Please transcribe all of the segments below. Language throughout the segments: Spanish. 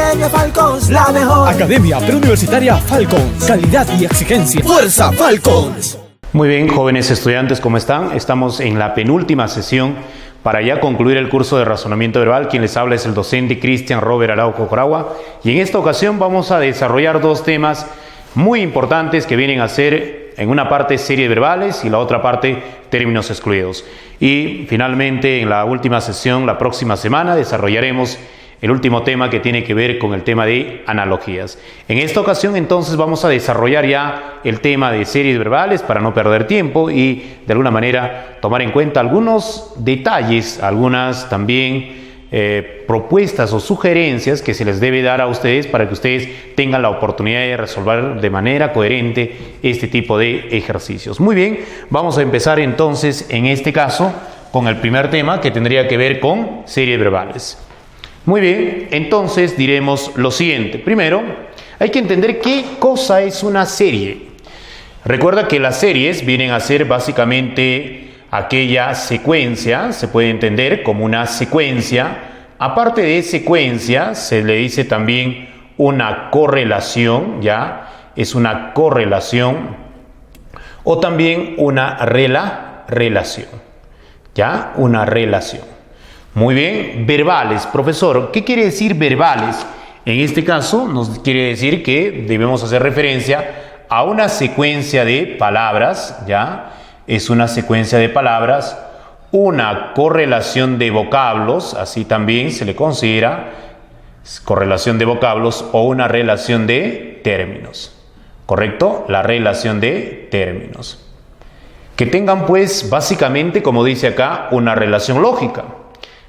Academia Falcons, la mejor. Academia Preuniversitaria Falcons. Calidad y exigencia. ¡Fuerza Falcons! Muy bien, jóvenes estudiantes, ¿cómo están? Estamos en la penúltima sesión para ya concluir el curso de razonamiento verbal. Quien les habla es el docente Cristian Robert Araujo Coragua. Y en esta ocasión vamos a desarrollar dos temas muy importantes que vienen a ser en una parte series verbales y la otra parte términos excluidos. Y finalmente en la última sesión, la próxima semana, desarrollaremos el último tema que tiene que ver con el tema de analogías. En esta ocasión entonces vamos a desarrollar ya el tema de series verbales para no perder tiempo y de alguna manera tomar en cuenta algunos detalles, algunas también propuestas o sugerencias que se les debe dar a ustedes para que ustedes tengan la oportunidad de resolver de manera coherente este tipo de ejercicios. Muy bien, vamos a empezar entonces en este caso con el primer tema que tendría que ver con series verbales. Muy bien, entonces diremos lo siguiente. Primero, hay que entender qué cosa es una serie. Recuerda que las series vienen a ser básicamente aquella secuencia, se puede entender como una secuencia. Aparte de secuencia, se le dice también una correlación, ¿ya? Es una correlación. O también una relación, ¿ya? Una relación. Muy bien, verbales. Profesor, ¿qué quiere decir verbales? En este caso nos quiere decir que debemos hacer referencia a una secuencia de palabras, ¿ya? Es una secuencia de palabras, una correlación de vocablos, así también se le considera correlación de vocablos o una relación de términos. ¿Correcto? La relación de términos. Que tengan pues básicamente, como dice acá, una relación lógica.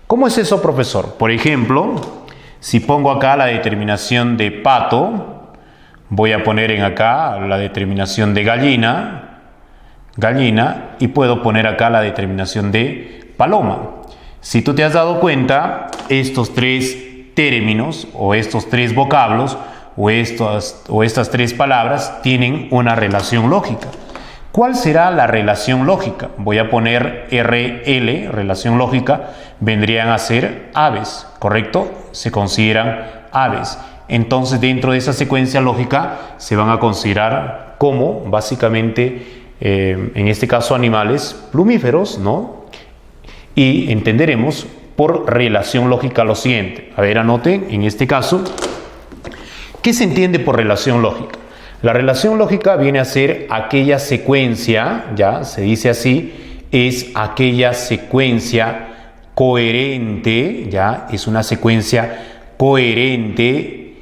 ¿Cómo es eso, profesor? Por ejemplo, si pongo acá la determinación de pato, voy a poner en acá la determinación de gallina, y puedo poner acá la determinación de paloma. Si tú te has dado cuenta, estos tres términos o estos tres vocablos o estas tres palabras tienen una relación lógica. ¿Cuál será la relación lógica? Voy a poner RL, relación lógica, vendrían a ser aves, ¿correcto? Se consideran aves. Entonces, dentro de esa secuencia lógica se van a considerar como, básicamente, en este caso animales plumíferos, ¿no? Y entenderemos por relación lógica lo siguiente. A ver, anoten en este caso, ¿qué se entiende por relación lógica? La relación lógica viene a ser aquella secuencia, ya se dice así, es aquella secuencia coherente, ya es una secuencia coherente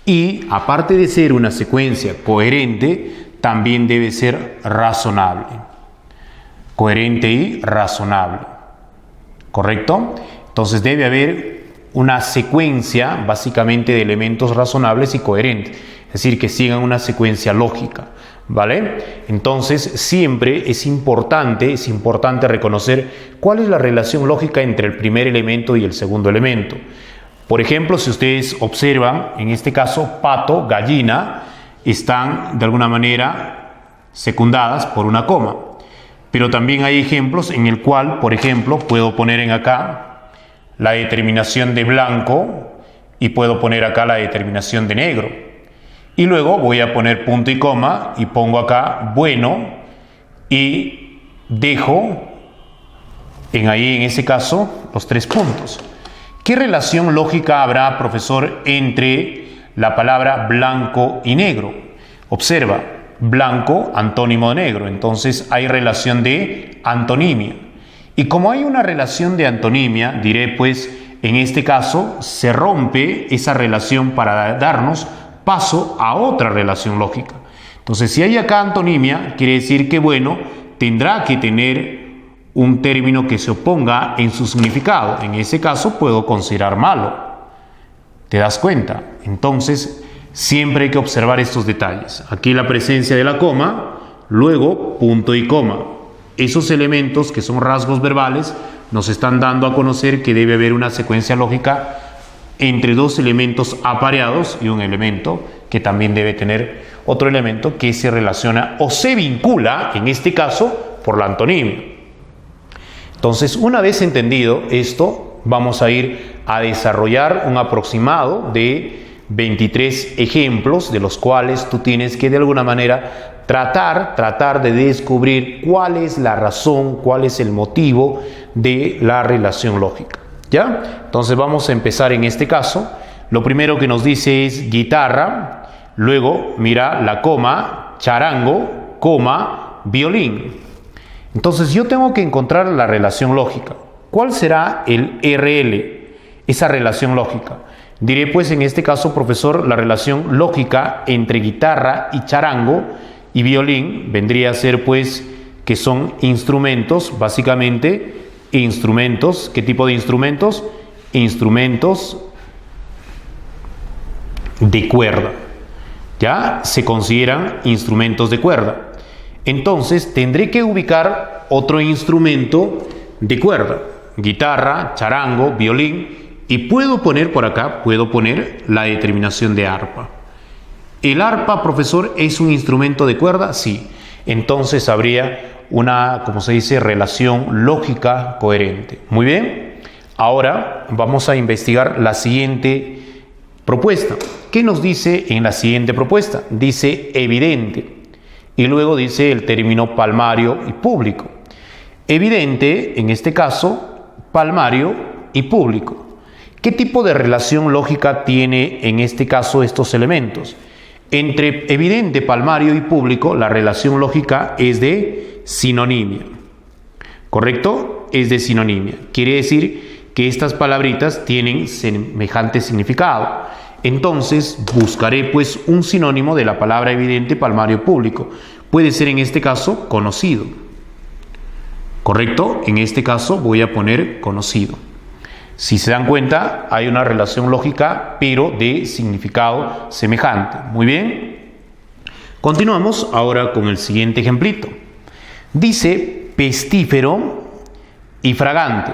y aparte de ser una secuencia coherente, también debe ser razonable. Coherente y razonable. ¿Correcto? Entonces debe haber una secuencia básicamente de elementos razonables y coherentes. Es decir, que sigan una secuencia lógica. ¿Vale? Entonces siempre es importante reconocer cuál es la relación lógica entre el primer elemento y el segundo elemento. Por ejemplo, si ustedes observan, en este caso, pato, gallina, están de alguna manera secundadas por una coma. Pero también hay ejemplos en el cual, por ejemplo, puedo poner en acá la determinación de blanco y puedo poner acá la determinación de negro. Y luego voy a poner punto y coma y pongo acá bueno y dejo en ese caso los tres puntos. ¿Qué relación lógica habrá, profesor, entre la palabra blanco y negro? Observa, blanco, antónimo de negro, entonces hay relación de antonimia. Y como hay una relación de antonimia, diré pues, en este caso, se rompe esa relación para darnos paso a otra relación lógica. Entonces, si hay acá antonimia, quiere decir que, bueno, tendrá que tener un término que se oponga en su significado. En ese caso, puedo considerar malo. ¿Te das cuenta? Entonces, siempre hay que observar estos detalles. Aquí la presencia de la coma, luego punto y coma. Esos elementos que son rasgos verbales nos están dando a conocer que debe haber una secuencia lógica entre dos elementos apareados y un elemento que también debe tener otro elemento que se relaciona o se vincula, en este caso, por la antonimia. Entonces, una vez entendido esto, vamos a ir a desarrollar un aproximado de 23 ejemplos de los cuales tú tienes que de alguna manera tratar de descubrir cuál es la razón, cuál es el motivo de la relación lógica. ¿Ya? Entonces vamos a empezar en este caso. Lo primero que nos dice es guitarra, luego mira la coma, charango, coma, violín. Entonces yo tengo que encontrar la relación lógica. ¿Cuál será el RL? Esa relación lógica. Diré pues en este caso, profesor, la relación lógica entre guitarra y charango y violín vendría a ser pues que son instrumentos, básicamente instrumentos. ¿Qué tipo de instrumentos? Instrumentos de cuerda. Ya se consideran instrumentos de cuerda. Entonces tendré que ubicar otro instrumento de cuerda. Guitarra, charango, violín. Y puedo poner por acá, la determinación de arpa. ¿El arpa, profesor, es un instrumento de cuerda? Sí. Entonces habría una, como se dice, relación lógica coherente. Muy bien. Ahora vamos a investigar la siguiente propuesta. ¿Qué nos dice en la siguiente propuesta? Dice evidente. Y luego dice el término palmario y público. Evidente, en este caso, palmario y público. ¿Qué tipo de relación lógica tiene en este caso estos elementos? Entre evidente, palmario y público, la relación lógica es de sinonimia. ¿Correcto? Es de sinonimia. Quiere decir que estas palabritas tienen semejante significado. Entonces buscaré pues un sinónimo de la palabra evidente, palmario, público. Puede ser en este caso conocido. ¿Correcto? En este caso voy a poner conocido. Si se dan cuenta, hay una relación lógica, pero de significado semejante. Muy bien. Continuamos ahora con el siguiente ejemplito. Dice pestífero y fragante.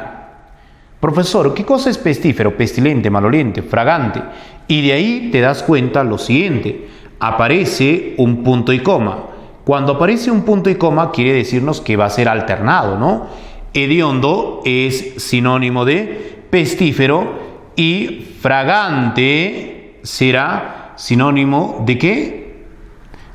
Profesor, ¿qué cosa es pestífero? Pestilente, maloliente, fragante. Y de ahí te das cuenta lo siguiente. Aparece un punto y coma. Cuando aparece un punto y coma quiere decirnos que va a ser alternado, ¿no? Hediondo es sinónimo de pestífero y fragante será sinónimo ¿de qué?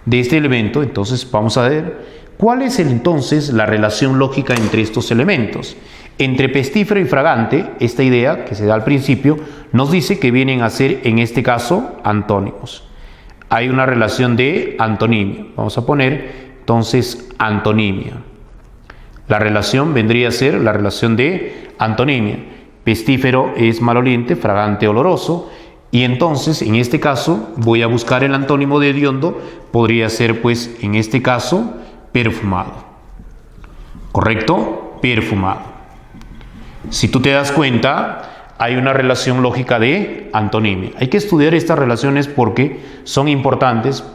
De este elemento. Entonces vamos a ver cuál es entonces la relación lógica entre estos elementos. Entre pestífero y fragante, esta idea que se da al principio nos dice que vienen a ser en este caso antónimos. Hay una relación de antonimia. Vamos a poner entonces antonimia. La relación vendría a ser la relación de antonimia. Pestífero es maloliente, fragante oloroso, y entonces en este caso voy a buscar el antónimo de hediondo, podría ser pues en este caso perfumado. ¿Correcto? Perfumado. Si tú te das cuenta, hay una relación lógica de antonimia. Hay que estudiar estas relaciones porque son importantes,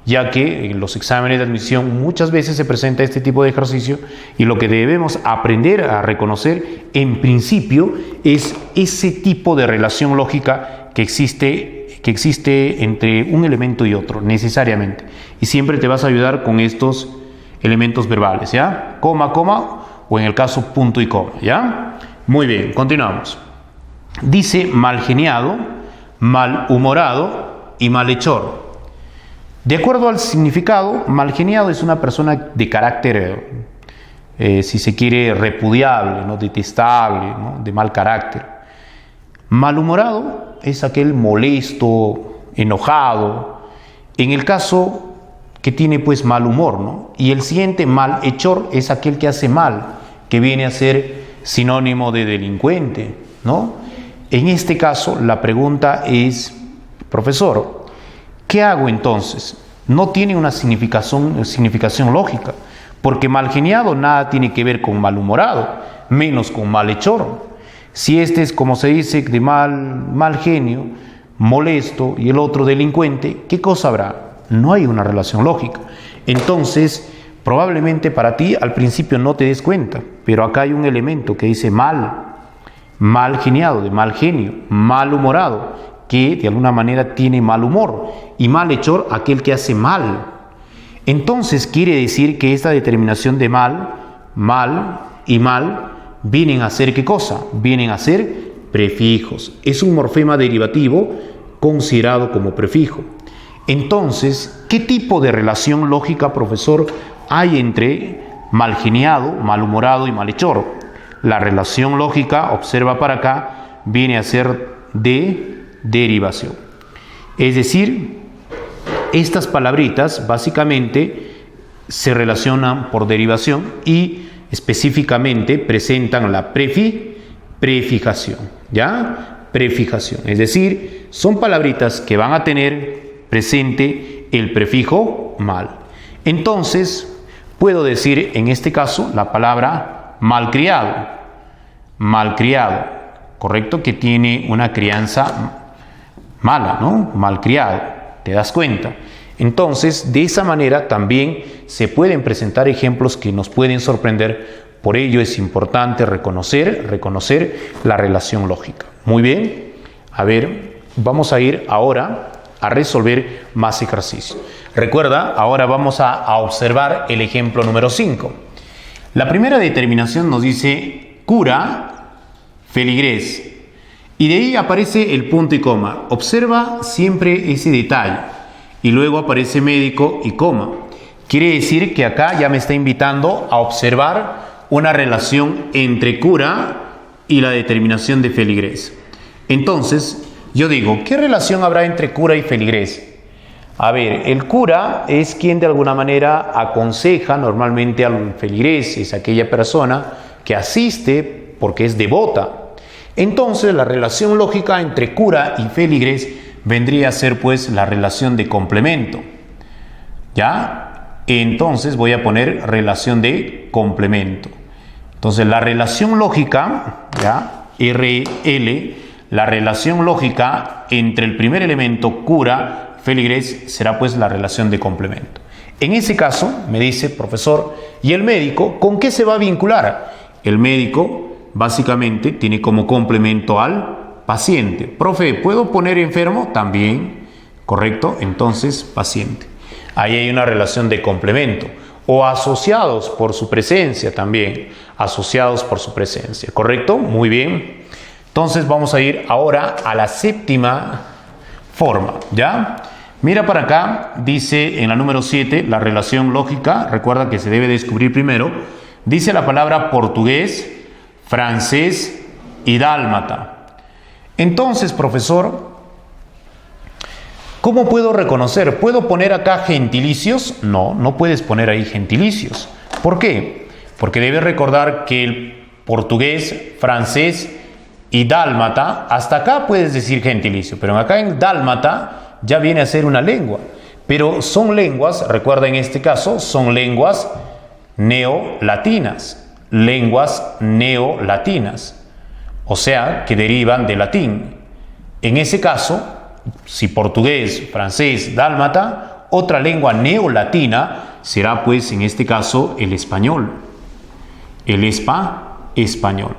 ya que en los exámenes de admisión muchas veces se presenta este tipo de ejercicio y lo que debemos aprender a reconocer en principio es ese tipo de relación lógica que existe entre un elemento y otro, necesariamente. Y siempre te vas a ayudar con estos elementos verbales, ¿ya? Coma, coma, o en el caso punto y coma, ¿ya? Muy bien, continuamos. Dice malgeniado, malhumorado y malhechor. De acuerdo al significado, malgeniado es una persona de carácter, si se quiere, repudiable, ¿no? Detestable, ¿no? De mal carácter. Malhumorado es aquel molesto, enojado, en el caso que tiene pues mal humor, ¿no? Y el siguiente, malhechor, es aquel que hace mal, que viene a ser sinónimo de delincuente, ¿no? En este caso, la pregunta es, profesor, ¿qué hago entonces? No tiene una significación lógica, porque malgeniado nada tiene que ver con malhumorado, menos con malhechor. Si este es, como se dice, de mal genio, molesto, y el otro delincuente, ¿qué cosa habrá? No hay una relación lógica. Entonces, probablemente para ti al principio no te des cuenta, pero acá hay un elemento que dice mal geniado, de mal genio, malhumorado, que de alguna manera tiene mal humor, y malhechor, aquel que hace mal. Entonces quiere decir que esta determinación de mal y mal vienen a ser ¿qué cosa? Vienen a ser prefijos. Es un morfema derivativo considerado como prefijo. Entonces, ¿qué tipo de relación lógica, profesor, hay entre malgeniado, malhumorado y malhechor? La relación lógica, observa para acá, viene a ser de derivación. Es decir, estas palabritas básicamente se relacionan por derivación y específicamente presentan la prefijación, ¿ya? Prefijación, es decir, son palabritas que van a tener presente el prefijo mal. Entonces, puedo decir en este caso la palabra malcriado, malcriado, ¿correcto? Que tiene una crianza mala, ¿no? Malcriado, ¿te das cuenta? Entonces, de esa manera también se pueden presentar ejemplos que nos pueden sorprender. Por ello es importante reconocer la relación lógica. Muy bien, a ver, vamos a ir ahora a resolver más ejercicios. Recuerda, ahora vamos a observar el ejemplo número 5. La primera determinación nos dice cura, feligrés, y de ahí aparece el punto y coma. Observa siempre ese detalle. Y luego aparece médico y coma. Quiere decir que acá ya me está invitando a observar una relación entre cura y la determinación de feligrés. Entonces, yo digo, ¿qué relación habrá entre cura y feligrés? A ver, el cura es quien de alguna manera aconseja normalmente al feligrés, es aquella persona que asiste porque es devota. Entonces, la relación lógica entre cura y feligrés vendría a ser pues la relación de complemento. ¿Ya? Entonces voy a poner relación de complemento. Entonces, la relación lógica, ¿ya? RL, la relación lógica entre el primer elemento cura, feligrés, será pues la relación de complemento. En ese caso, me dice, profesor, ¿y el médico con qué se va a vincular? El médico básicamente tiene como complemento al paciente. Profe, ¿puedo poner enfermo? También, correcto, entonces paciente. Ahí hay una relación de complemento. O asociados por su presencia también, asociados por su presencia, ¿correcto? Muy bien. Entonces vamos a ir ahora a la séptima forma, ¿ya? Mira para acá, dice en la número 7, la relación lógica, recuerda que se debe descubrir primero, dice la palabra portugués, francés y dálmata. Entonces, profesor, ¿cómo puedo reconocer? ¿Puedo poner acá gentilicios? No, no puedes poner ahí gentilicios. ¿Por qué? Porque debes recordar que el portugués, francés y dálmata, hasta acá puedes decir gentilicio, pero acá en dálmata ya viene a ser una lengua. Pero son lenguas, recuerda en este caso, son lenguas neolatinas. Lenguas neolatinas. O sea, que derivan del latín. En ese caso, si portugués, francés, dálmata, otra lengua neolatina será pues en este caso el español. El español.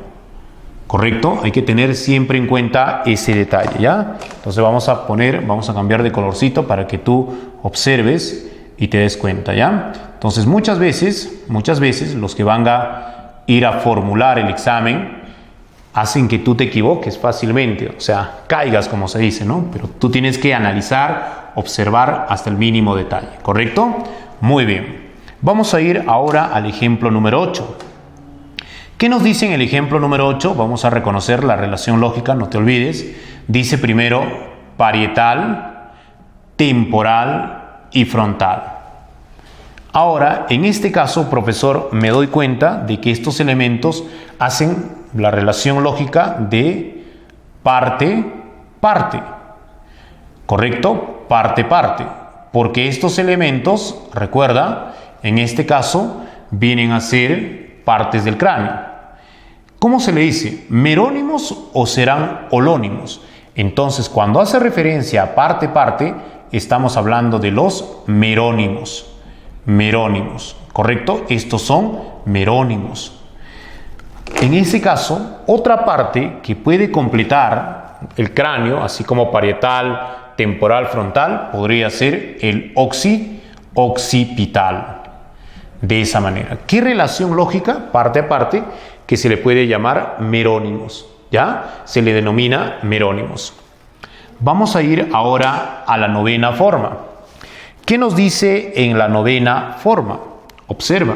¿Correcto? Hay que tener siempre en cuenta ese detalle, ¿ya? Entonces vamos a cambiar de colorcito para que tú observes y te des cuenta, ¿ya? Entonces muchas veces los que van a ir a formular el examen hacen que tú te equivoques fácilmente, o sea, caigas como se dice, ¿no? Pero tú tienes que analizar, observar hasta el mínimo detalle, ¿correcto? Muy bien. Vamos a ir ahora al ejemplo número 8. ¿Qué nos dice en el ejemplo número 8? Vamos a reconocer la relación lógica, no te olvides. Dice primero parietal, temporal y frontal. Ahora, en este caso, profesor, me doy cuenta de que estos elementos hacen la relación lógica de parte-parte. ¿Correcto? Parte-parte. Porque estos elementos, recuerda, en este caso, vienen a ser partes del cráneo. ¿Cómo se le dice? ¿Merónimos o serán holónimos? Entonces, cuando hace referencia a parte-parte, estamos hablando de los merónimos. Merónimos, ¿correcto? Estos son merónimos. En ese caso, otra parte que puede completar el cráneo, así como parietal, temporal, frontal, podría ser el occipital. De esa manera. ¿Qué relación lógica, parte a parte, que se le puede llamar merónimos? ¿Ya? Se le denomina merónimos. Vamos a ir ahora a la novena forma. ¿Qué nos dice en la novena forma? Observa,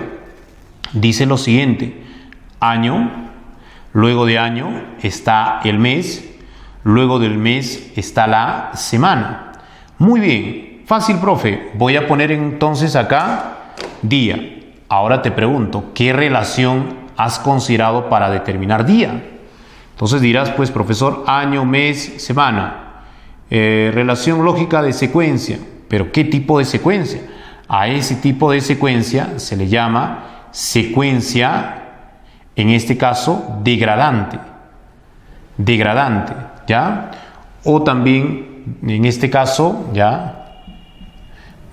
dice lo siguiente: año, luego de año está el mes, luego del mes está la semana. Muy bien, fácil, profe. Voy a poner entonces acá día. Ahora te pregunto, ¿qué relación has considerado para determinar día? Entonces dirás, pues, profesor, año, mes, semana. Relación lógica de secuencia. ¿Pero qué tipo de secuencia? A ese tipo de secuencia se le llama secuencia, en este caso, degradante. Degradante, ¿ya? O también, en este caso, ¿ya?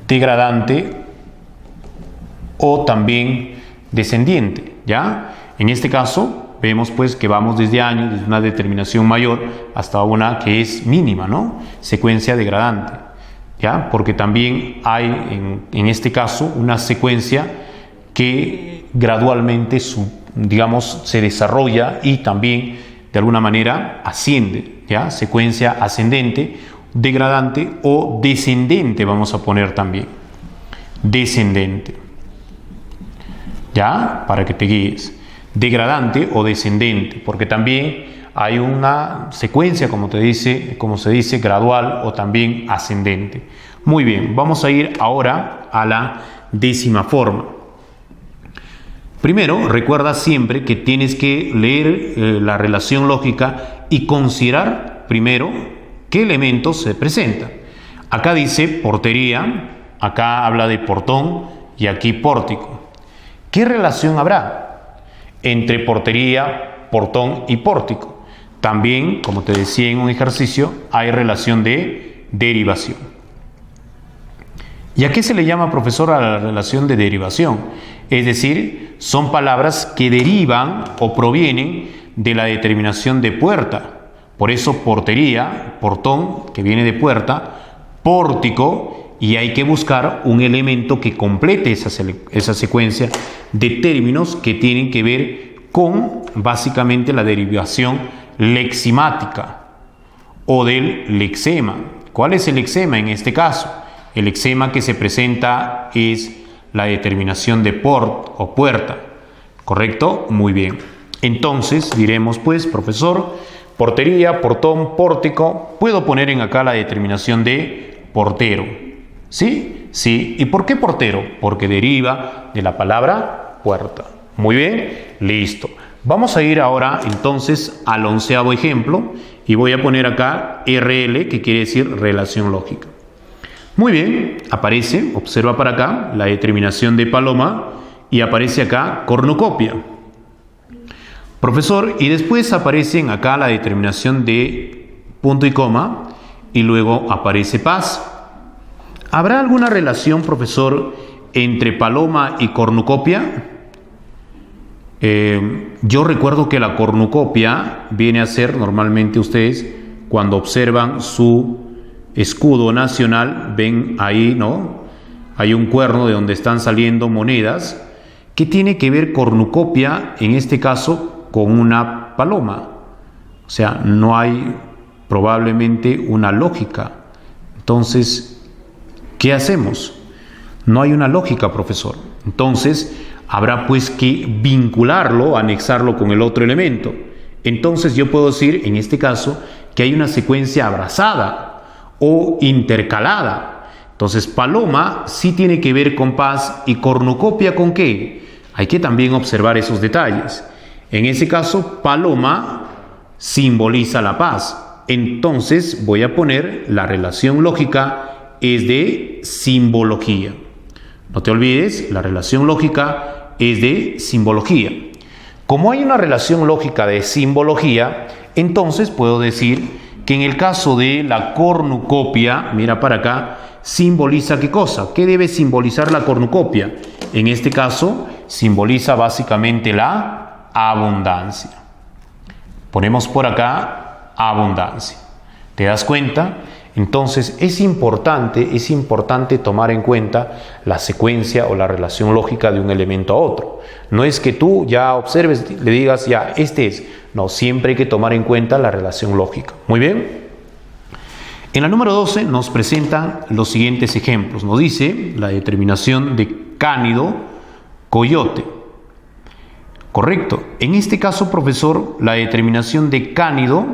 Degradante o también descendiente, ¿ya? En este caso, vemos pues que vamos desde años, desde una determinación mayor hasta una que es mínima, ¿no? Secuencia degradante, ¿ya? Porque también hay en este caso una secuencia que gradualmente se desarrolla y también de alguna manera asciende, ¿ya? Secuencia ascendente, degradante o descendente vamos a poner también. Descendente, ¿ya? Para que te guíes. Degradante o descendente, porque también hay una secuencia, como se dice, gradual o también ascendente. Muy bien, vamos a ir ahora a la décima forma. Primero, recuerda siempre que tienes que leer la relación lógica y considerar primero qué elementos se presentan. Acá dice portería, acá habla de portón y aquí pórtico. ¿Qué relación habrá entre portería, portón y pórtico? También, como te decía en un ejercicio, hay relación de derivación. ¿Y a qué se le llama, profesor, a la relación de derivación? Es decir, son palabras que derivan o provienen de la determinación de puerta. Por eso portería, portón, que viene de puerta, pórtico, y hay que buscar un elemento que complete esa secuencia de términos que tienen que ver con básicamente la derivación leximática o del lexema. ¿Cuál es el lexema en este caso? El lexema que se presenta es la determinación de port o puerta, ¿correcto? Muy bien. Entonces diremos pues, profesor, portería, portón, pórtico. Puedo poner en acá la determinación de portero. ¿Sí? Sí. ¿Y por qué portero? Porque deriva de la palabra puerta. Muy bien, listo. Vamos a ir ahora entonces al 11º ejemplo y voy a poner acá RL, que quiere decir relación lógica. Muy bien, aparece, observa para acá, la determinación de paloma y aparece acá cornucopia. Profesor, y después aparecen acá la determinación de punto y coma y luego aparece paz. ¿Habrá alguna relación, profesor, entre paloma y cornucopia? Yo recuerdo que la cornucopia viene a ser, normalmente ustedes, cuando observan su escudo nacional, ven ahí, ¿no? Hay un cuerno de donde están saliendo monedas. ¿Qué tiene que ver cornucopia, en este caso, con una paloma? O sea, no hay probablemente una lógica. Entonces, ¿qué hacemos? No hay una lógica, profesor. Entonces, habrá pues que vincularlo, anexarlo con el otro elemento. Entonces, yo puedo decir, en este caso, que hay una secuencia abrazada o intercalada. Entonces, paloma sí tiene que ver con paz y cornucopia ¿con qué? Hay que también observar esos detalles. En ese caso, paloma simboliza la paz. Entonces, voy a poner la relación lógica es de simbología. No te olvides, la relación lógica es de simbología. Como hay una relación lógica de simbología, entonces puedo decir que en el caso de la cornucopia, mira para acá, simboliza ¿qué cosa? ¿Qué debe simbolizar la cornucopia? En este caso, simboliza básicamente la abundancia. Ponemos por acá abundancia. ¿Te das cuenta? Entonces es importante tomar en cuenta la secuencia o la relación lógica de un elemento a otro. No es que tú ya observes, le digas ya, este es. No, siempre hay que tomar en cuenta la relación lógica. Muy bien. En la número 12 nos presentan los siguientes ejemplos. Nos dice la determinación de cánido, coyote. Correcto. En este caso, profesor, la determinación de cánido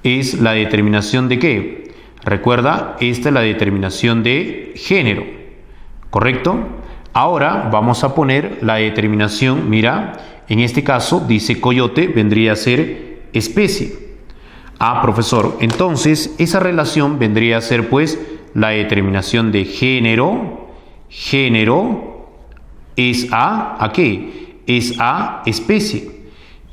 es la determinación de ¿qué? Recuerda, esta es la determinación de género. ¿Correcto? Ahora vamos a poner la determinación, mira, en este caso dice coyote, vendría a ser especie. Ah, profesor, entonces esa relación vendría a ser pues la determinación de género. Género es ¿a qué? Es a especie.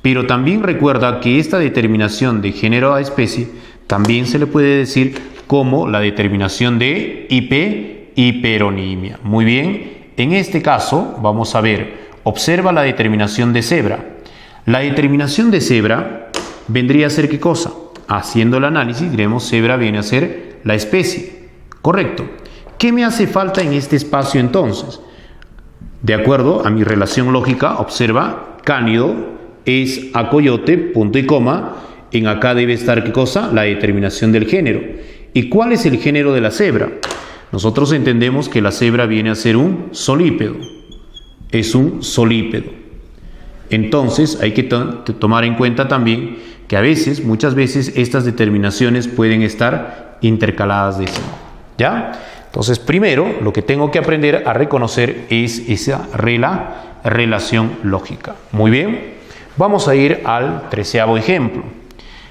Pero también recuerda que esta determinación de género a especie también se le puede decir como la determinación de hiperonimia. Muy bien, en este caso vamos a ver, observa la determinación de cebra. La determinación de cebra vendría a ser ¿qué cosa? Haciendo el análisis diremos cebra viene a ser la especie. Correcto. ¿Qué me hace falta en este espacio entonces? De acuerdo a mi relación lógica, observa, cánido es a coyote, punto y coma. En acá debe estar ¿qué cosa? La determinación del género. ¿Y cuál es el género de la cebra? Nosotros entendemos que la cebra viene a ser un solípedo. Es un solípedo. Entonces hay que tomar en cuenta también que a veces, muchas veces, estas determinaciones pueden estar intercaladas de ese modo. ¿Ya? Entonces, primero, lo que tengo que aprender a reconocer es esa relación lógica. Muy bien. Vamos a ir al 13º ejemplo.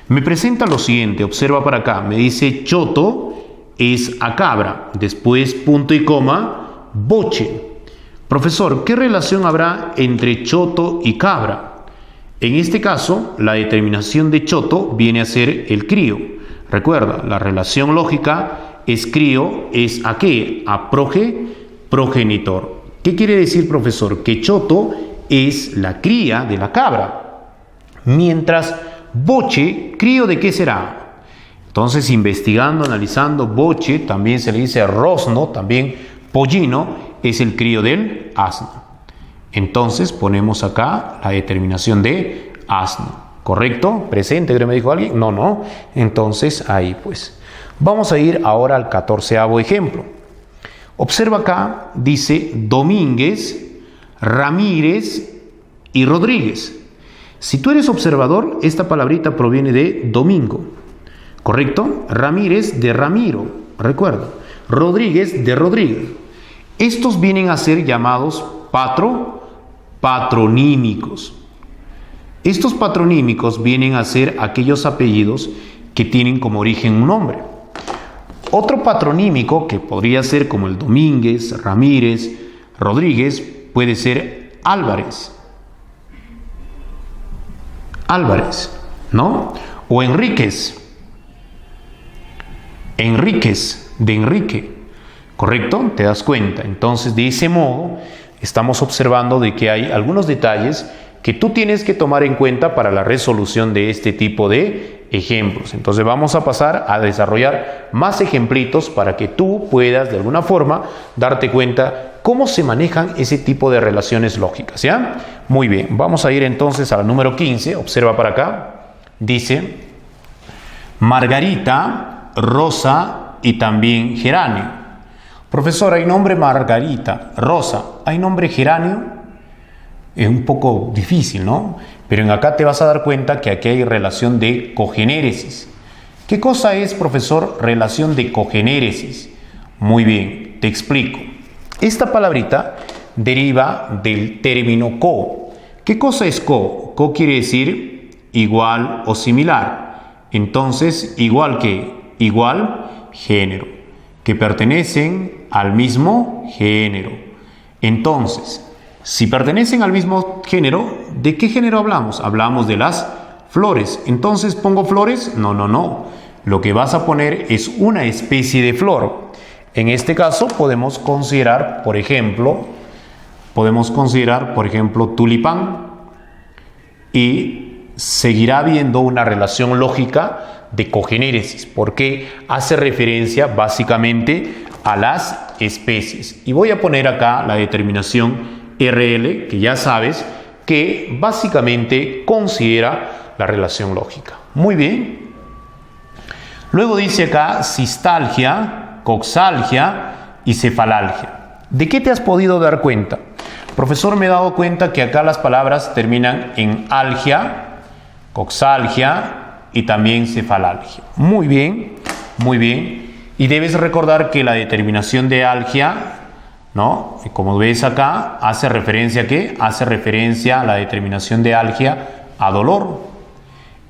Me presenta lo siguiente, observa para acá, me dice choto es a cabra, después punto y coma, boche. Profesor, ¿qué relación habrá entre choto y cabra? En este caso, la determinación de choto viene a ser el crío. Recuerda, la relación lógica es crío, es a qué? A progenitor. ¿Qué quiere decir, profesor? Que choto es la cría de la cabra, mientras boche, crío de qué será. Entonces, investigando, analizando, boche, también se le dice rosno, también pollino, es el crío del asno. Entonces, ponemos acá la determinación de asno. ¿Correcto? ¿Presente? ¿Me dijo alguien? No, no. Entonces, ahí pues. Vamos a ir ahora al 14º ejemplo. Observa acá, dice Domínguez, Ramírez y Rodríguez. Si tú eres observador, esta palabrita proviene de domingo, ¿correcto? Ramírez de Ramiro, recuerda. Rodríguez de Rodríguez. Estos vienen a ser llamados patronímicos. Estos patronímicos vienen a ser aquellos apellidos que tienen como origen un nombre. Otro patronímico que podría ser como el Domínguez, Ramírez, Rodríguez, puede ser Álvarez, ¿no? O Enríquez de Enrique, ¿correcto? ¿Te das cuenta? Entonces, de ese modo, estamos observando de que hay algunos detalles que tú tienes que tomar en cuenta para la resolución de este tipo de ejemplos. Entonces vamos a pasar a desarrollar más ejemplitos para que tú puedas de alguna forma darte cuenta cómo se manejan ese tipo de relaciones lógicas, ¿ya? Muy bien, vamos a ir entonces a la número 15, observa para acá, dice Margarita, Rosa y también geranio. Profesor, hay nombre Margarita, Rosa, hay nombre geranio. Es un poco difícil, ¿no? Pero en acá te vas a dar cuenta que aquí hay relación de cogenéresis. ¿Qué cosa es, profesor, relación de cogenéresis? Muy bien, te explico. Esta palabrita deriva del término co. ¿Qué cosa es co? Co quiere decir igual o similar. Entonces, igual que, igual, género, que pertenecen al mismo género. Entonces, si pertenecen al mismo género, ¿de qué género hablamos? Hablamos de las flores. Entonces, ¿pongo flores? No, no, no. Lo que vas a poner es una especie de flor. En este caso, podemos considerar, por ejemplo, tulipán. Y seguirá habiendo una relación lógica de cogenéresis, porque hace referencia básicamente a las especies. Y voy a poner acá la determinación RL, que ya sabes que básicamente considera la relación lógica. Muy bien. Luego dice acá cistalgia, coxalgia y cefalalgia. ¿De qué te has podido dar cuenta? Profesor, me he dado cuenta que acá las palabras terminan en algia, coxalgia y también cefalalgia. Muy bien, muy bien. Y debes recordar que la determinación de algia, ¿no? Como ves acá, hace referencia a ¿qué? Hace referencia a la determinación de algia a dolor.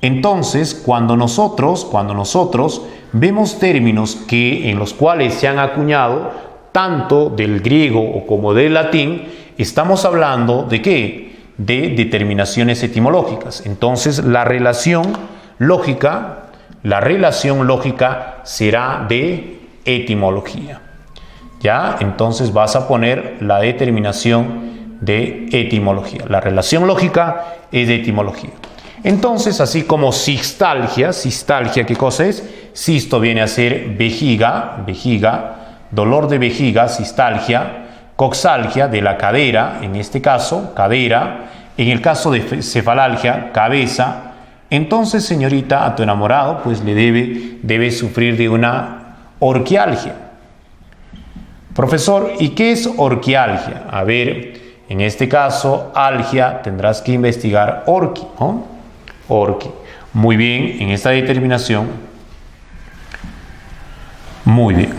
Entonces, cuando nosotros vemos términos en los cuales se han acuñado tanto del griego como del latín, estamos hablando ¿de qué? De determinaciones etimológicas. Entonces, la relación lógica será de etimología. ¿Ya? Entonces vas a poner la determinación de etimología. La relación lógica es de etimología. Entonces, así como cistalgia, ¿qué cosa es? Cisto viene a ser vejiga, dolor de vejiga, cistalgia, coxalgia de la cadera, en este caso, cadera, en el caso de cefalalgia, cabeza. Entonces, señorita, a tu enamorado, pues le debe sufrir de una orquialgia. Profesor, ¿y qué es orquialgia? A ver, en este caso, algia, tendrás que investigar orqui, ¿no? Orqui. Muy bien, en esta determinación. Muy bien.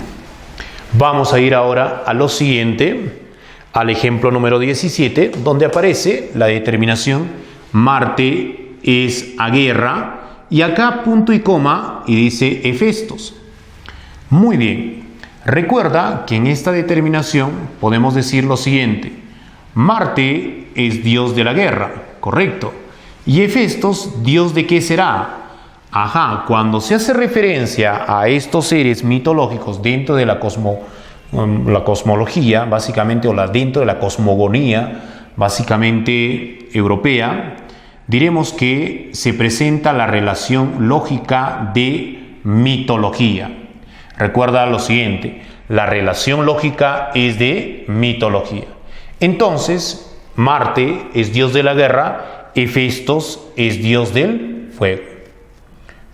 Vamos a ir ahora a lo siguiente, al ejemplo número 17, donde aparece la determinación Marte es a guerra, y acá punto y coma, y dice Hefestos. Muy bien. Recuerda que en esta determinación podemos decir lo siguiente: Marte es dios de la guerra, correcto. Y Hefestos, ¿dios de qué será? Ajá, cuando se hace referencia a estos seres mitológicos dentro de la cosmología, básicamente, o dentro de la cosmogonía, básicamente europea, diremos que se presenta la relación lógica de mitología. Recuerda lo siguiente: la relación lógica es de mitología. Entonces, Marte es dios de la guerra, Hefestos es dios del fuego.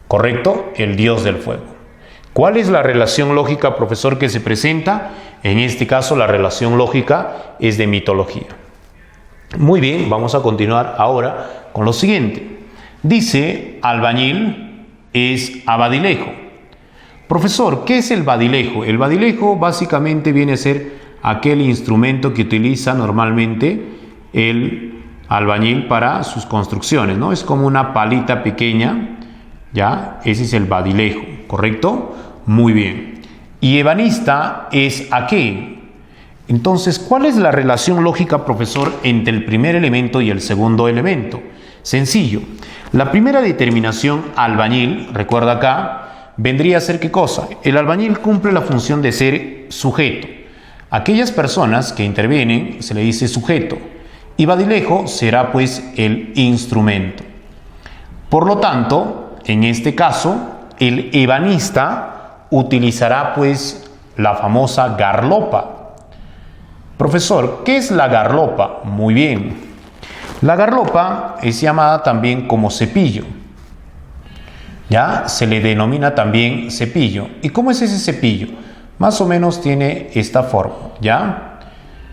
¿Correcto? El dios del fuego. ¿Cuál es la relación lógica, profesor, que se presenta? En este caso, la relación lógica es de mitología. Muy bien, vamos a continuar ahora con lo siguiente. Dice, albañil es abadilejo. Profesor, ¿qué es el badilejo? El badilejo básicamente viene a ser aquel instrumento que utiliza normalmente el albañil para sus construcciones, ¿no? Es como una palita pequeña, ¿ya? Ese es el badilejo, ¿correcto? Muy bien. ¿Y ebanista es a qué? Entonces, ¿cuál es la relación lógica, profesor, entre el primer elemento y el segundo elemento? Sencillo. La primera determinación albañil, recuerda acá, vendría a ser ¿qué cosa? El albañil cumple la función de ser sujeto. Aquellas personas que intervienen se le dice sujeto. Y badilejo será pues el instrumento. Por lo tanto, en este caso, el ebanista utilizará pues la famosa garlopa. Profesor, ¿qué es la garlopa? Muy bien. La garlopa es llamada también como cepillo. Ya se le denomina también cepillo. ¿Y cómo es ese cepillo? Más o menos tiene esta forma, ¿ya?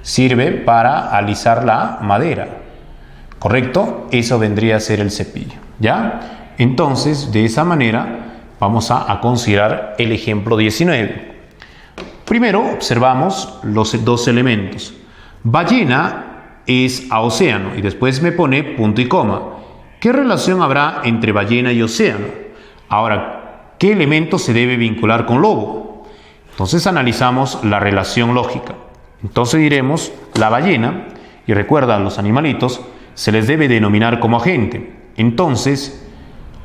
Sirve para alisar la madera, ¿correcto? Eso vendría a ser el cepillo, ¿ya? Entonces, de esa manera, vamos a considerar el ejemplo 19. Primero, observamos los dos elementos. Ballena es a océano, y después me pone punto y coma. ¿Qué relación habrá entre ballena y océano? Ahora, ¿qué elemento se debe vincular con lobo? Entonces analizamos la relación lógica. Entonces diremos la ballena, y recuerda, a los animalitos se les debe denominar como agente. Entonces,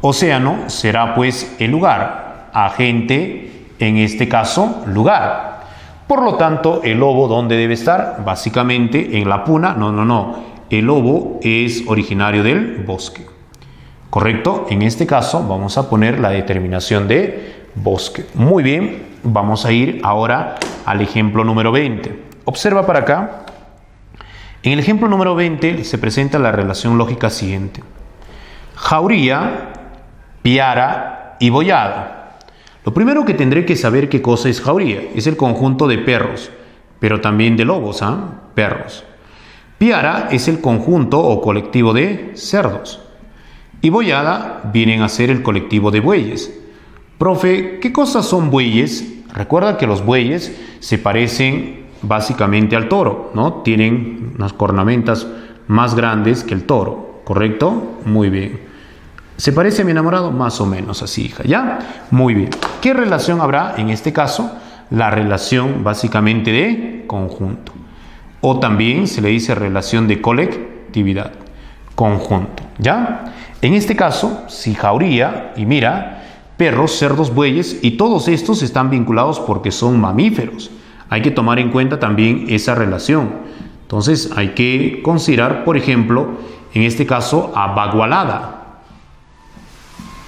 océano será pues el lugar, agente en este caso lugar. Por lo tanto, el lobo, ¿dónde debe estar? Básicamente en la puna. No. El lobo es originario del bosque. ¿Correcto? En este caso vamos a poner la determinación de bosque. Muy bien, vamos a ir ahora al ejemplo número 20. Observa para acá. En el ejemplo número 20 se presenta la relación lógica siguiente. Jauría, piara y bollada. Lo primero que tendré que saber qué cosa es jauría. Es el conjunto de perros, pero también de lobos, perros. Piara es el conjunto o colectivo de cerdos. Y boyada vienen a ser el colectivo de bueyes. Profe, ¿qué cosas son bueyes? Recuerda que los bueyes se parecen básicamente al toro, ¿no? Tienen unas cornamentas más grandes que el toro, ¿correcto? Muy bien. ¿Se parece a mi enamorado? Más o menos así, hija, ¿ya? Muy bien. ¿Qué relación habrá en este caso? La relación básicamente de conjunto. O también se le dice relación de colectividad, conjunto, ¿ya? En este caso, si jauría, y mira, perros, cerdos, bueyes, y todos estos están vinculados porque son mamíferos. Hay que tomar en cuenta también esa relación. Entonces, hay que considerar, por ejemplo, en este caso, a bagualada.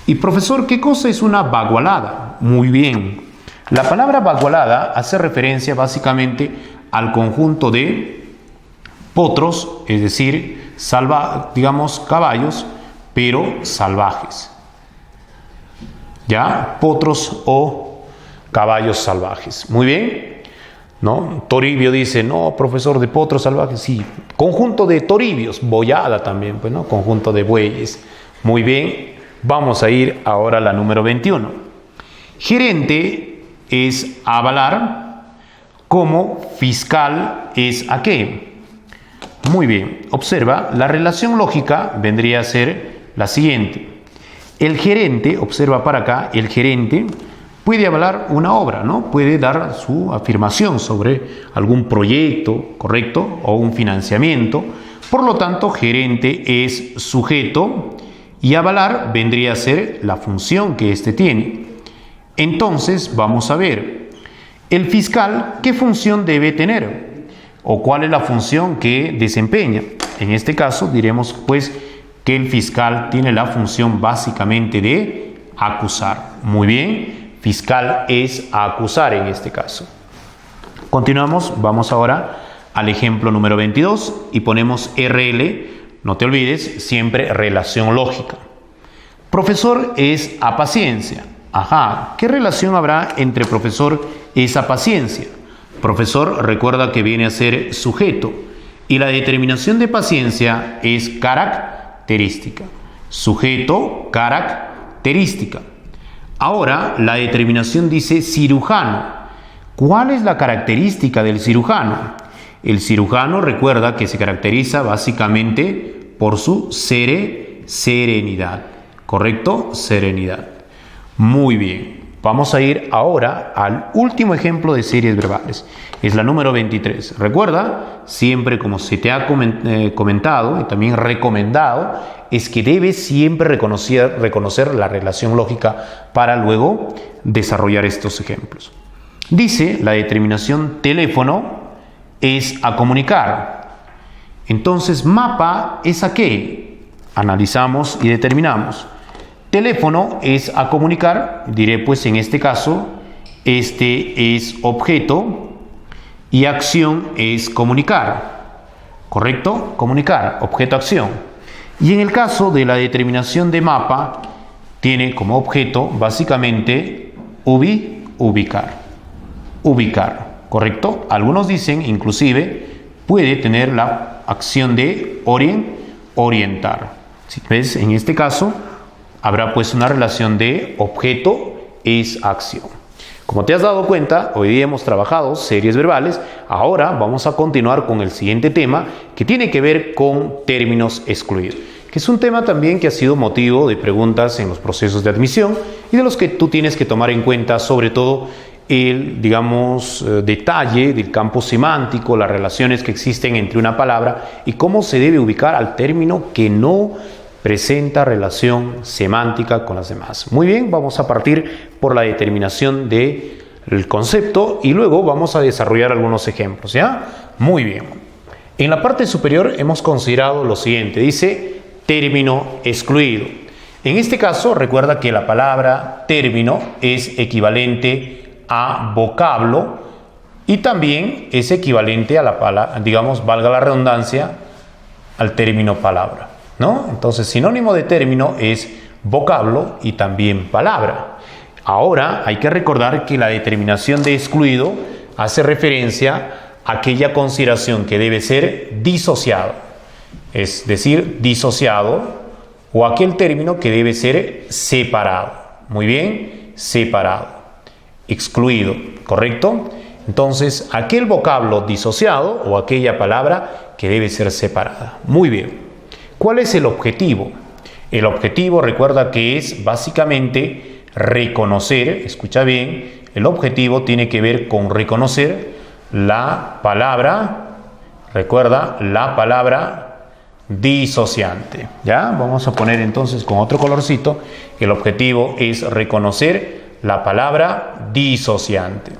Y profesor, ¿qué cosa es una bagualada? Muy bien. La palabra bagualada hace referencia básicamente al conjunto de potros, es decir, digamos caballos, pero salvajes. ¿Ya? Potros o caballos salvajes. Muy bien. ¿No? Toribio dice, no, profesor, de potros salvajes. Sí. Conjunto de toribios, boyada también, pues, ¿no? Conjunto de bueyes. Muy bien. Vamos a ir ahora a la número 21. Gerente es avalar, como fiscal es a qué. Muy bien, observa, la relación lógica vendría a ser la siguiente. El gerente, observa para acá, el gerente puede avalar una obra, ¿no? Puede dar su afirmación sobre algún proyecto, ¿correcto? O un financiamiento. Por lo tanto, gerente es sujeto y avalar vendría a ser la función que éste tiene. Entonces, vamos a ver, el fiscal, ¿qué función debe tener? ¿O cuál es la función que desempeña? En este caso, diremos pues que el fiscal tiene la función básicamente de acusar. Muy bien, fiscal es acusar en este caso. Continuamos, vamos ahora al ejemplo número 22 y ponemos RL. No te olvides, siempre relación lógica. Profesor es a paciencia. Ajá, ¿qué relación habrá entre profesor es a paciencia? Profesor, recuerda que viene a ser sujeto y la determinación de paciencia es característica. Sujeto, característica. Ahora, la determinación dice cirujano. ¿Cuál es la característica del cirujano? El cirujano, recuerda que se caracteriza básicamente por su serenidad. ¿Correcto? Serenidad. Muy bien. Vamos a ir ahora al último ejemplo de series verbales. Es la número 23. Recuerda, siempre como se te ha comentado y también recomendado, es que debes siempre reconocer la relación lógica para luego desarrollar estos ejemplos. Dice la determinación teléfono es a comunicar. Entonces, mapa es a qué. Analizamos y determinamos. Teléfono es a comunicar. Diré pues en este caso, este es objeto y acción es comunicar. ¿Correcto? Comunicar, objeto, acción. Y en el caso de la determinación de mapa, tiene como objeto básicamente ubicar. Ubicar. ¿Correcto? Algunos dicen, inclusive, puede tener la acción de orientar. Si ves, en este caso, habrá pues una relación de objeto es acción. Como te has dado cuenta, hoy día hemos trabajado series verbales. Ahora vamos a continuar con el siguiente tema que tiene que ver con términos excluidos, que es un tema también que ha sido motivo de preguntas en los procesos de admisión y de los que tú tienes que tomar en cuenta, sobre todo el, digamos, detalle del campo semántico, las relaciones que existen entre una palabra y cómo se debe ubicar al término que no presenta relación semántica con las demás. Muy bien, vamos a partir por la determinación del concepto y luego vamos a desarrollar algunos ejemplos, ¿ya? Muy bien. En la parte superior hemos considerado lo siguiente, dice término excluido. En este caso, recuerda que la palabra término es equivalente a vocablo y también es equivalente a la palabra, digamos, valga la redundancia, al término palabra, ¿no? Entonces, sinónimo de término es vocablo y también palabra. Ahora hay que recordar que la determinación de excluido hace referencia a aquella consideración que debe ser disociado, es decir, disociado, o aquel término que debe ser separado. Muy bien, separado, excluido, ¿correcto? Entonces, aquel vocablo disociado o aquella palabra que debe ser separada. Muy bien. ¿Cuál es el objetivo? El objetivo, recuerda que es básicamente reconocer, escucha bien, el objetivo tiene que ver con reconocer la palabra, recuerda, la palabra disociante. ¿Ya? Vamos a poner entonces con otro colorcito. El objetivo es reconocer la palabra disociante.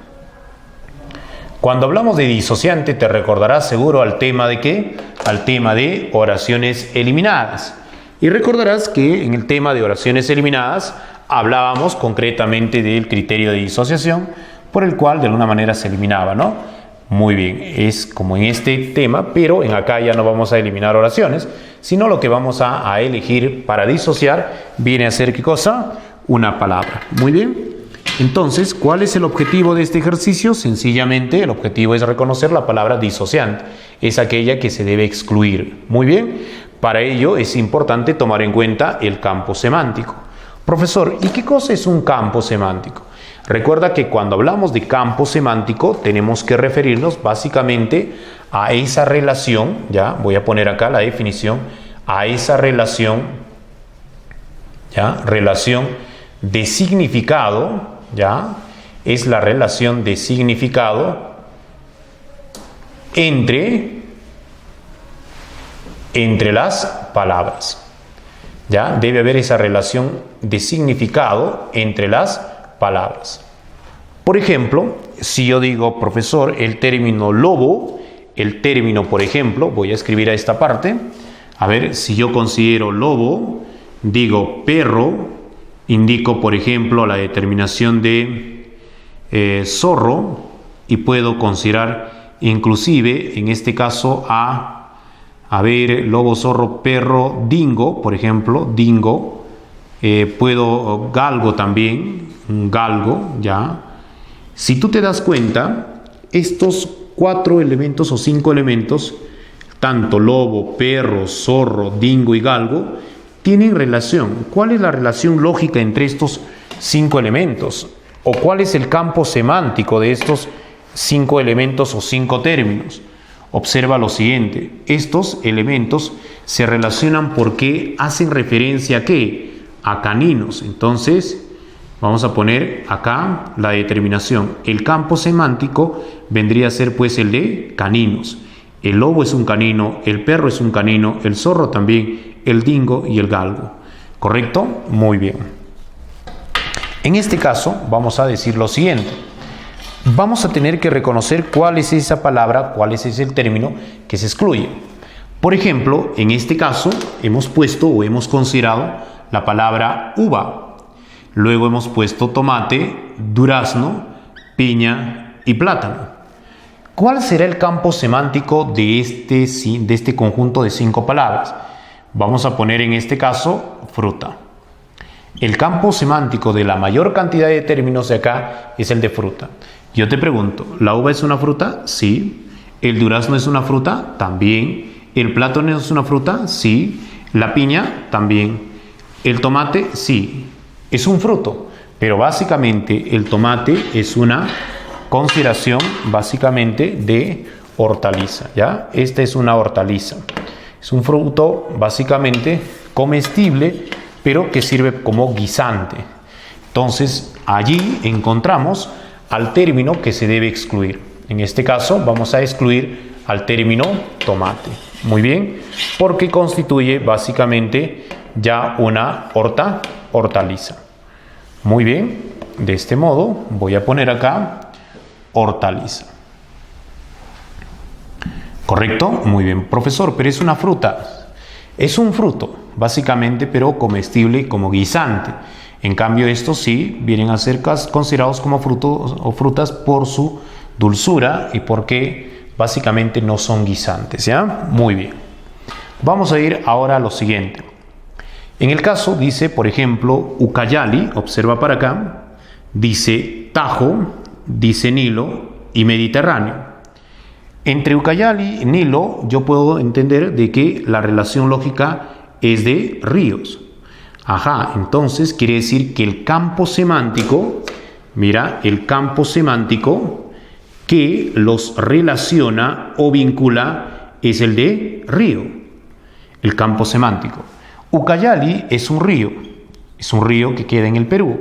Cuando hablamos de disociante, te recordarás seguro al tema de ¿qué? Al tema de oraciones eliminadas. Y recordarás que en el tema de oraciones eliminadas hablábamos concretamente del criterio de disociación por el cual de alguna manera se eliminaba, ¿no? Muy bien, es como en este tema, pero en acá ya no vamos a eliminar oraciones, sino lo que vamos a elegir para disociar viene a ser ¿qué cosa? Una palabra. Muy bien. Entonces, ¿cuál es el objetivo de este ejercicio? Sencillamente, el objetivo es reconocer la palabra disociante. Es aquella que se debe excluir. Muy bien. Para ello es importante tomar en cuenta el campo semántico. Profesor, ¿y qué cosa es un campo semántico? Recuerda que cuando hablamos de campo semántico tenemos que referirnos básicamente a esa relación, ya voy a poner acá la definición, a esa relación, ya, relación de significado, ya, es la relación de significado entre las palabras. Ya, debe haber esa relación de significado entre las palabras. Por ejemplo, si yo digo, profesor, el término lobo, el término, por ejemplo, voy a escribir a esta parte, a ver, si yo considero lobo, digo perro, indico, por ejemplo, la determinación de zorro, y puedo considerar inclusive, en este caso, a ver, lobo, zorro, perro, dingo, por ejemplo, dingo, puedo galgo también, galgo, ya. Si tú te das cuenta, estos 4 elementos o 5 elementos, tanto lobo, perro, zorro, dingo y galgo, tienen relación. ¿Cuál es la relación lógica entre estos 5 elementos? ¿O cuál es el campo semántico de estos 5 elementos o 5 términos? Observa lo siguiente, estos elementos se relacionan porque hacen referencia ¿a qué? A caninos. Entonces, vamos a poner acá la determinación. El campo semántico vendría a ser pues el de caninos. El lobo es un canino, el perro es un canino, el zorro también, el dingo y el galgo. ¿Correcto? Muy bien. En este caso, vamos a decir lo siguiente. Vamos a tener que reconocer cuál es esa palabra, cuál es ese término que se excluye. Por ejemplo, en este caso hemos puesto o hemos considerado la palabra uva. Luego hemos puesto tomate, durazno, piña y plátano. ¿Cuál será el campo semántico de este conjunto de 5 palabras? Vamos a poner en este caso fruta. El campo semántico de la mayor cantidad de términos de acá es el de fruta. Yo te pregunto, ¿la uva es una fruta? Sí. ¿El durazno es una fruta? También. ¿El plátano es una fruta? Sí. ¿La piña? También. ¿El tomate? Sí. Es un fruto, pero básicamente el tomate es una consideración básicamente de hortaliza, ¿ya? Esta es una hortaliza. Es un fruto básicamente comestible, pero que sirve como guisante. Entonces, allí encontramos al término que se debe excluir. En este caso, vamos a excluir al término tomate. Muy bien, porque constituye básicamente ya una hortaliza. Muy bien, de este modo voy a poner acá hortaliza. ¿Correcto? Muy bien, profesor, pero es una fruta. Es un fruto, básicamente, pero comestible como guisante. En cambio, estos sí vienen a ser considerados como frutos o frutas por su dulzura y porque básicamente no son guisantes, ¿ya? Muy bien. Vamos a ir ahora a lo siguiente. En el caso dice, por ejemplo, ucayali, observa para acá, dice Tajo, dice Nilo y Mediterráneo. Entre Ucayali y Nilo yo puedo entender de que la relación lógica es de ríos. Ajá, entonces quiere decir que el campo semántico, mira, el campo semántico que los relaciona o vincula es el de río, el campo semántico. Ucayali es un río que queda en el Perú.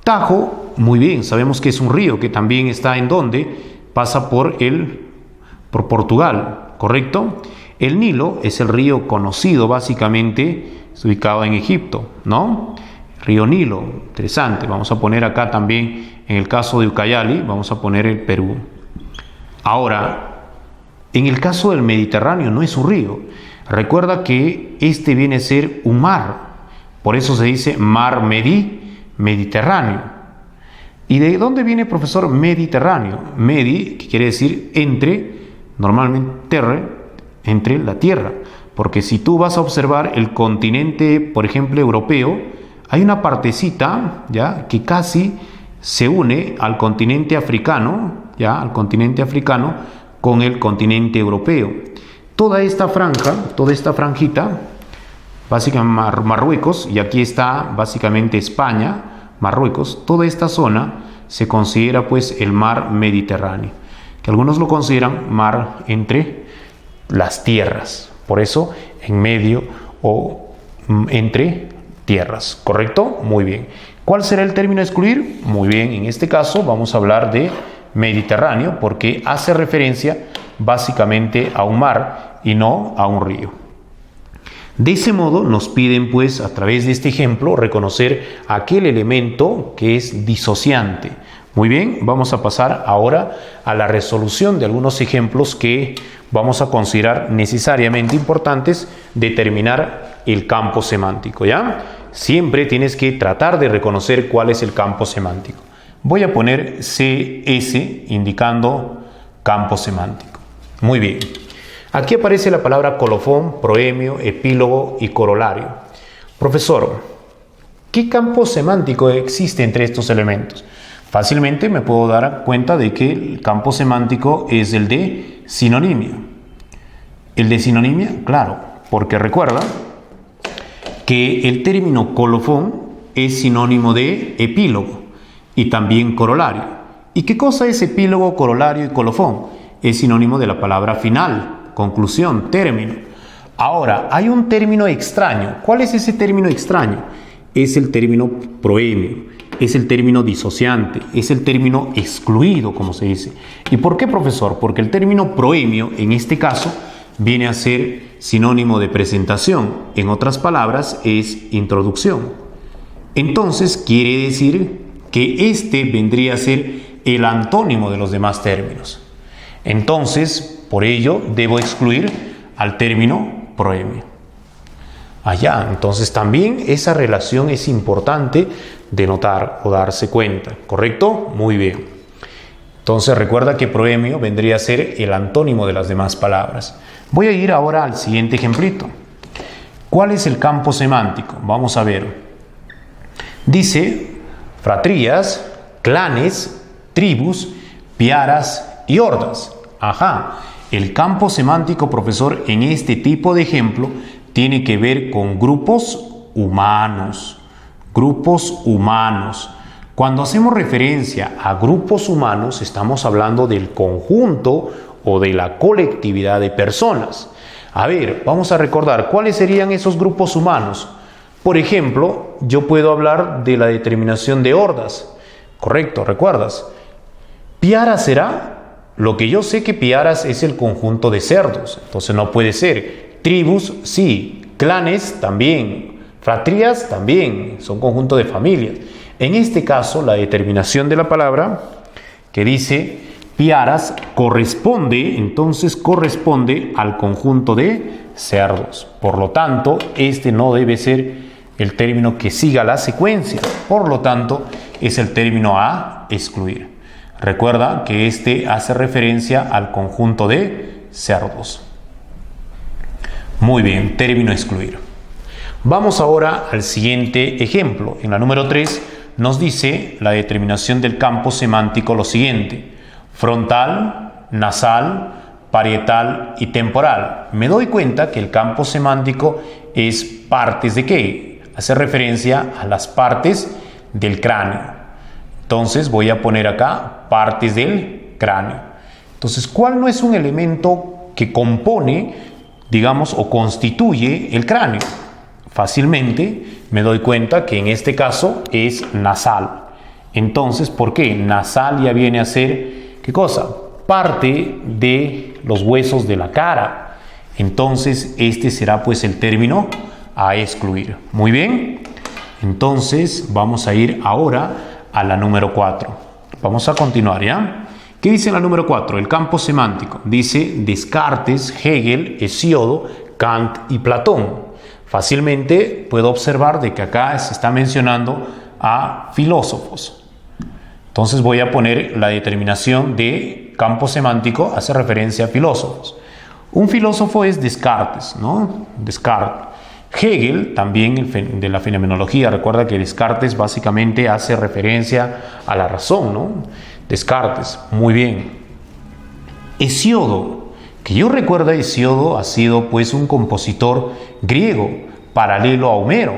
Tajo, muy bien, sabemos que es un río que también está en donde pasa por Portugal, ¿correcto? El Nilo es el río conocido básicamente, es ubicado en Egipto, ¿no? Río Nilo, interesante. Vamos a poner acá también, en el caso de Ucayali, vamos a poner el Perú. Ahora, en el caso del Mediterráneo no es un río. Recuerda que este viene a ser un mar, por eso se dice mar Mediterráneo. ¿Y de dónde viene, profesor? Mediterráneo. Medi, que quiere decir entre, normalmente terre, entre la tierra. Porque si tú vas a observar el continente, por ejemplo, europeo, hay una partecita, ¿ya?, que casi se une al continente africano, ¿ya?, al continente africano con el continente europeo. Toda esta franja, toda esta franjita, básicamente Marruecos, y aquí está básicamente España, Marruecos, toda esta zona se considera pues el mar Mediterráneo, que algunos lo consideran mar entre las tierras, por eso en medio o entre tierras, ¿correcto? Muy bien. ¿Cuál será el término a excluir? Muy bien, en este caso vamos a hablar de Mediterráneo porque hace referencia básicamente a un mar y no a un río. De ese modo nos piden pues a través de este ejemplo reconocer aquel elemento que es disociante. Muy bien, vamos a pasar ahora a la resolución de algunos ejemplos que vamos a considerar necesariamente importantes determinar el campo semántico, ¿ya? Siempre tienes que tratar de reconocer cuál es el campo semántico. Voy a poner CS indicando campo semántico. Muy bien. Aquí aparece la palabra colofón, proemio, epílogo y corolario. Profesor, ¿qué campo semántico existe entre estos elementos? Fácilmente me puedo dar cuenta de que el campo semántico es el de sinonimia. ¿El de sinonimia? Claro, porque recuerda que el término colofón es sinónimo de epílogo y también corolario. ¿Y qué cosa es epílogo, corolario y colofón? Es sinónimo de la palabra final, conclusión, término. Ahora, hay un término extraño. ¿Cuál es ese término extraño? Es el término proemio. Es el término disociante, es el término excluido, como se dice. ¿Y por qué, profesor? Porque el término proemio, en este caso, viene a ser sinónimo de presentación. En otras palabras, es introducción. Entonces, quiere decir que este vendría a ser el antónimo de los demás términos. Entonces, por ello, debo excluir al término proemio. Allá, entonces también esa relación es importante de notar o darse cuenta, ¿correcto? Muy bien. Entonces recuerda que proemio vendría a ser el antónimo de las demás palabras. Voy a ir ahora al siguiente ejemplito. ¿Cuál es el campo semántico? Vamos a ver. Dice fratrías, clanes, tribus, piaras y hordas. Ajá, el campo semántico, profesor, en este tipo de ejemplo tiene que ver con grupos humanos. Grupos humanos. Cuando hacemos referencia a grupos humanos, estamos hablando del conjunto o de la colectividad de personas. A ver, vamos a recordar, ¿cuáles serían esos grupos humanos? Por ejemplo, yo puedo hablar de la determinación de hordas. Correcto, ¿recuerdas? Piara será, lo que yo sé que piaras es el conjunto de cerdos, entonces no puede ser. Tribus, sí. Clanes, también. Fratrías, también. Son conjunto de familias. En este caso, la determinación de la palabra que dice piaras corresponde, entonces corresponde al conjunto de cerdos. Por lo tanto, este no debe ser el término que siga la secuencia. Por lo tanto, es el término a excluir. Recuerda que este hace referencia al conjunto de cerdos. Muy bien, término excluir. Vamos ahora al siguiente ejemplo. En la número 3 nos dice la determinación del campo semántico lo siguiente: frontal, nasal, parietal y temporal. Me doy cuenta que el campo semántico es partes de qué. Hace referencia a las partes del cráneo. Entonces voy a poner acá partes del cráneo. Entonces, ¿cuál no es un elemento que compone, digamos, o constituye el cráneo? Fácilmente me doy cuenta que en este caso es nasal. Entonces, ¿por qué? Nasal ya viene a ser, ¿qué cosa? Parte de los huesos de la cara. Entonces, este será pues el término a excluir. Muy bien. Entonces, vamos a ir ahora a la número 4. Vamos a continuar, ¿ya? ¿Qué dice la número 4? El campo semántico. Dice Descartes, Hegel, Hesíodo, Kant y Platón. Fácilmente puedo observar de que acá se está mencionando a filósofos. Entonces voy a poner la determinación de campo semántico, hace referencia a filósofos. Un filósofo es Descartes, ¿no? Descartes. Hegel, también de la fenomenología, recuerda que Descartes básicamente hace referencia a la razón, ¿no? Descartes, muy bien. Hesíodo, que yo recuerdo, Hesíodo ha sido pues un compositor griego, paralelo a Homero.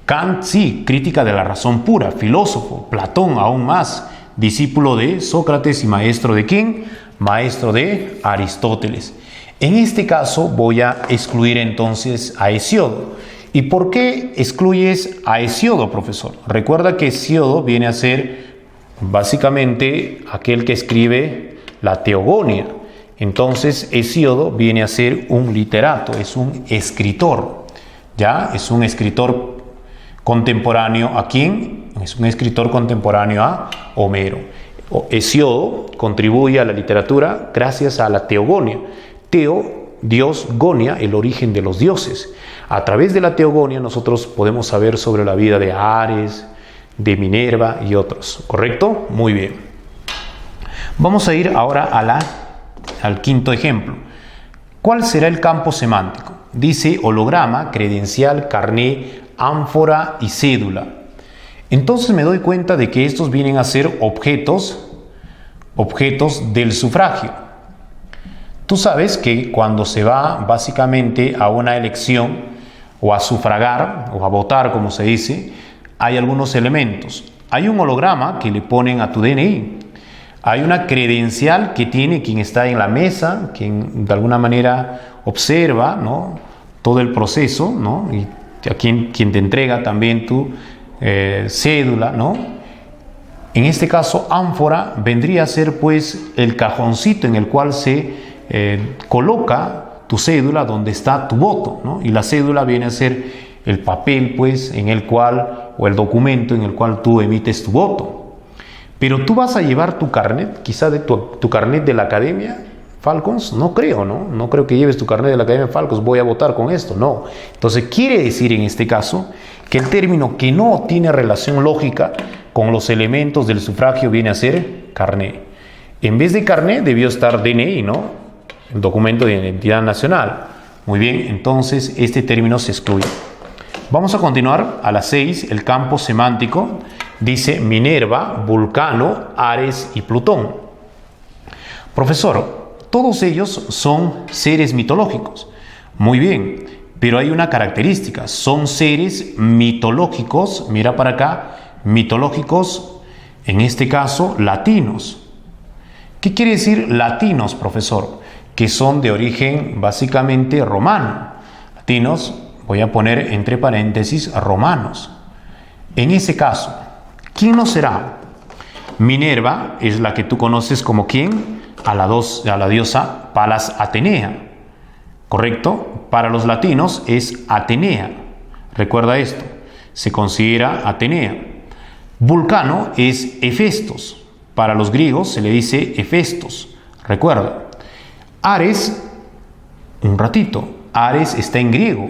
Kant, sí, crítica de la razón pura, filósofo. Platón, aún más, discípulo de Sócrates y maestro de ¿quién? Maestro de Aristóteles. En este caso voy a excluir entonces a Hesíodo. ¿Y por qué excluyes a Hesíodo, profesor? Recuerda que Hesíodo viene a ser básicamente aquel que escribe la Teogonía. Entonces Hesíodo viene a ser un literato, es un escritor. ¿Ya? Es un escritor contemporáneo ¿a quién? Es un escritor contemporáneo a Homero. Hesíodo contribuye a la literatura gracias a la Teogonía. Teo, Dios, Gonia, el origen de los dioses. A través de la Teogonía nosotros podemos saber sobre la vida de Ares, de Minerva y otros. ¿Correcto? Muy bien. Vamos a ir ahora al quinto ejemplo. ¿Cuál será el campo semántico? Dice holograma, credencial, carné, ánfora y cédula. Entonces me doy cuenta de que estos vienen a ser objetos del sufragio. Tú sabes que cuando se va básicamente a una elección o a sufragar o a votar, como se dice, hay algunos elementos. Hay un holograma que le ponen a tu DNI. Hay una credencial que tiene quien está en la mesa, quien de alguna manera observa, ¿no?, todo el proceso, ¿no?, y a quien te entrega también tu cédula, ¿no? En este caso, ánfora vendría a ser pues el cajoncito en el cual se coloca tu cédula donde está tu voto, ¿no? Y la cédula viene a ser el papel pues en el cual, o el documento en el cual tú emites tu voto. Pero tú vas a llevar tu carnet, quizá de tu carnet de la Academia Falcons, no creo, ¿no? No creo que lleves tu carnet de la Academia Falcons, voy a votar con esto, no. Entonces quiere decir en este caso que el término que no tiene relación lógica con los elementos del sufragio viene a ser carnet. En vez de carnet debió estar DNI, ¿no?, el documento de identidad nacional. Muy bien, entonces este término se excluye. Vamos a continuar a la 6, el campo semántico. Dice Minerva, Vulcano, Ares y Plutón. Profesor, todos ellos son seres mitológicos. Muy bien, pero hay una característica. Son seres mitológicos, mira para acá, mitológicos, en este caso, latinos. ¿Qué quiere decir latinos, profesor? Que son de origen básicamente romano. Latinos, voy a poner entre paréntesis romanos. En ese caso, ¿quién no será? Minerva es la que tú conoces como ¿quién? A la diosa Palas Atenea. ¿Correcto? Para los latinos es Atenea. Recuerda esto. Se considera Atenea. Vulcano es Hefestos. Para los griegos se le dice Hefestos. Recuerda. Ares, un ratito, Ares está en griego.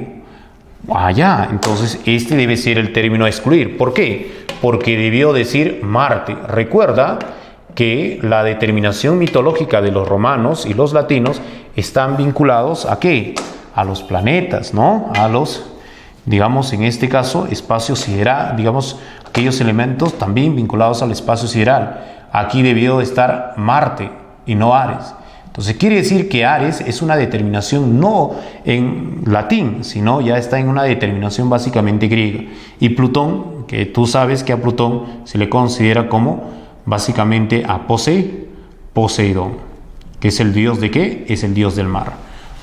Entonces este debe ser el término a excluir. ¿Por qué? Porque debió decir Marte. Recuerda que la determinación mitológica de los romanos y los latinos están vinculados ¿a qué? A los planetas, ¿no? A los, digamos, en este caso, espacios siderales, digamos, aquellos elementos también vinculados al espacio sideral. Aquí debió estar Marte y no Ares. Entonces quiere decir que Ares es una determinación no en latín, sino ya está en una determinación básicamente griega. Y Plutón, que tú sabes que a Plutón se le considera como básicamente a Poseidón, que es el dios de ¿qué? Es el dios del mar.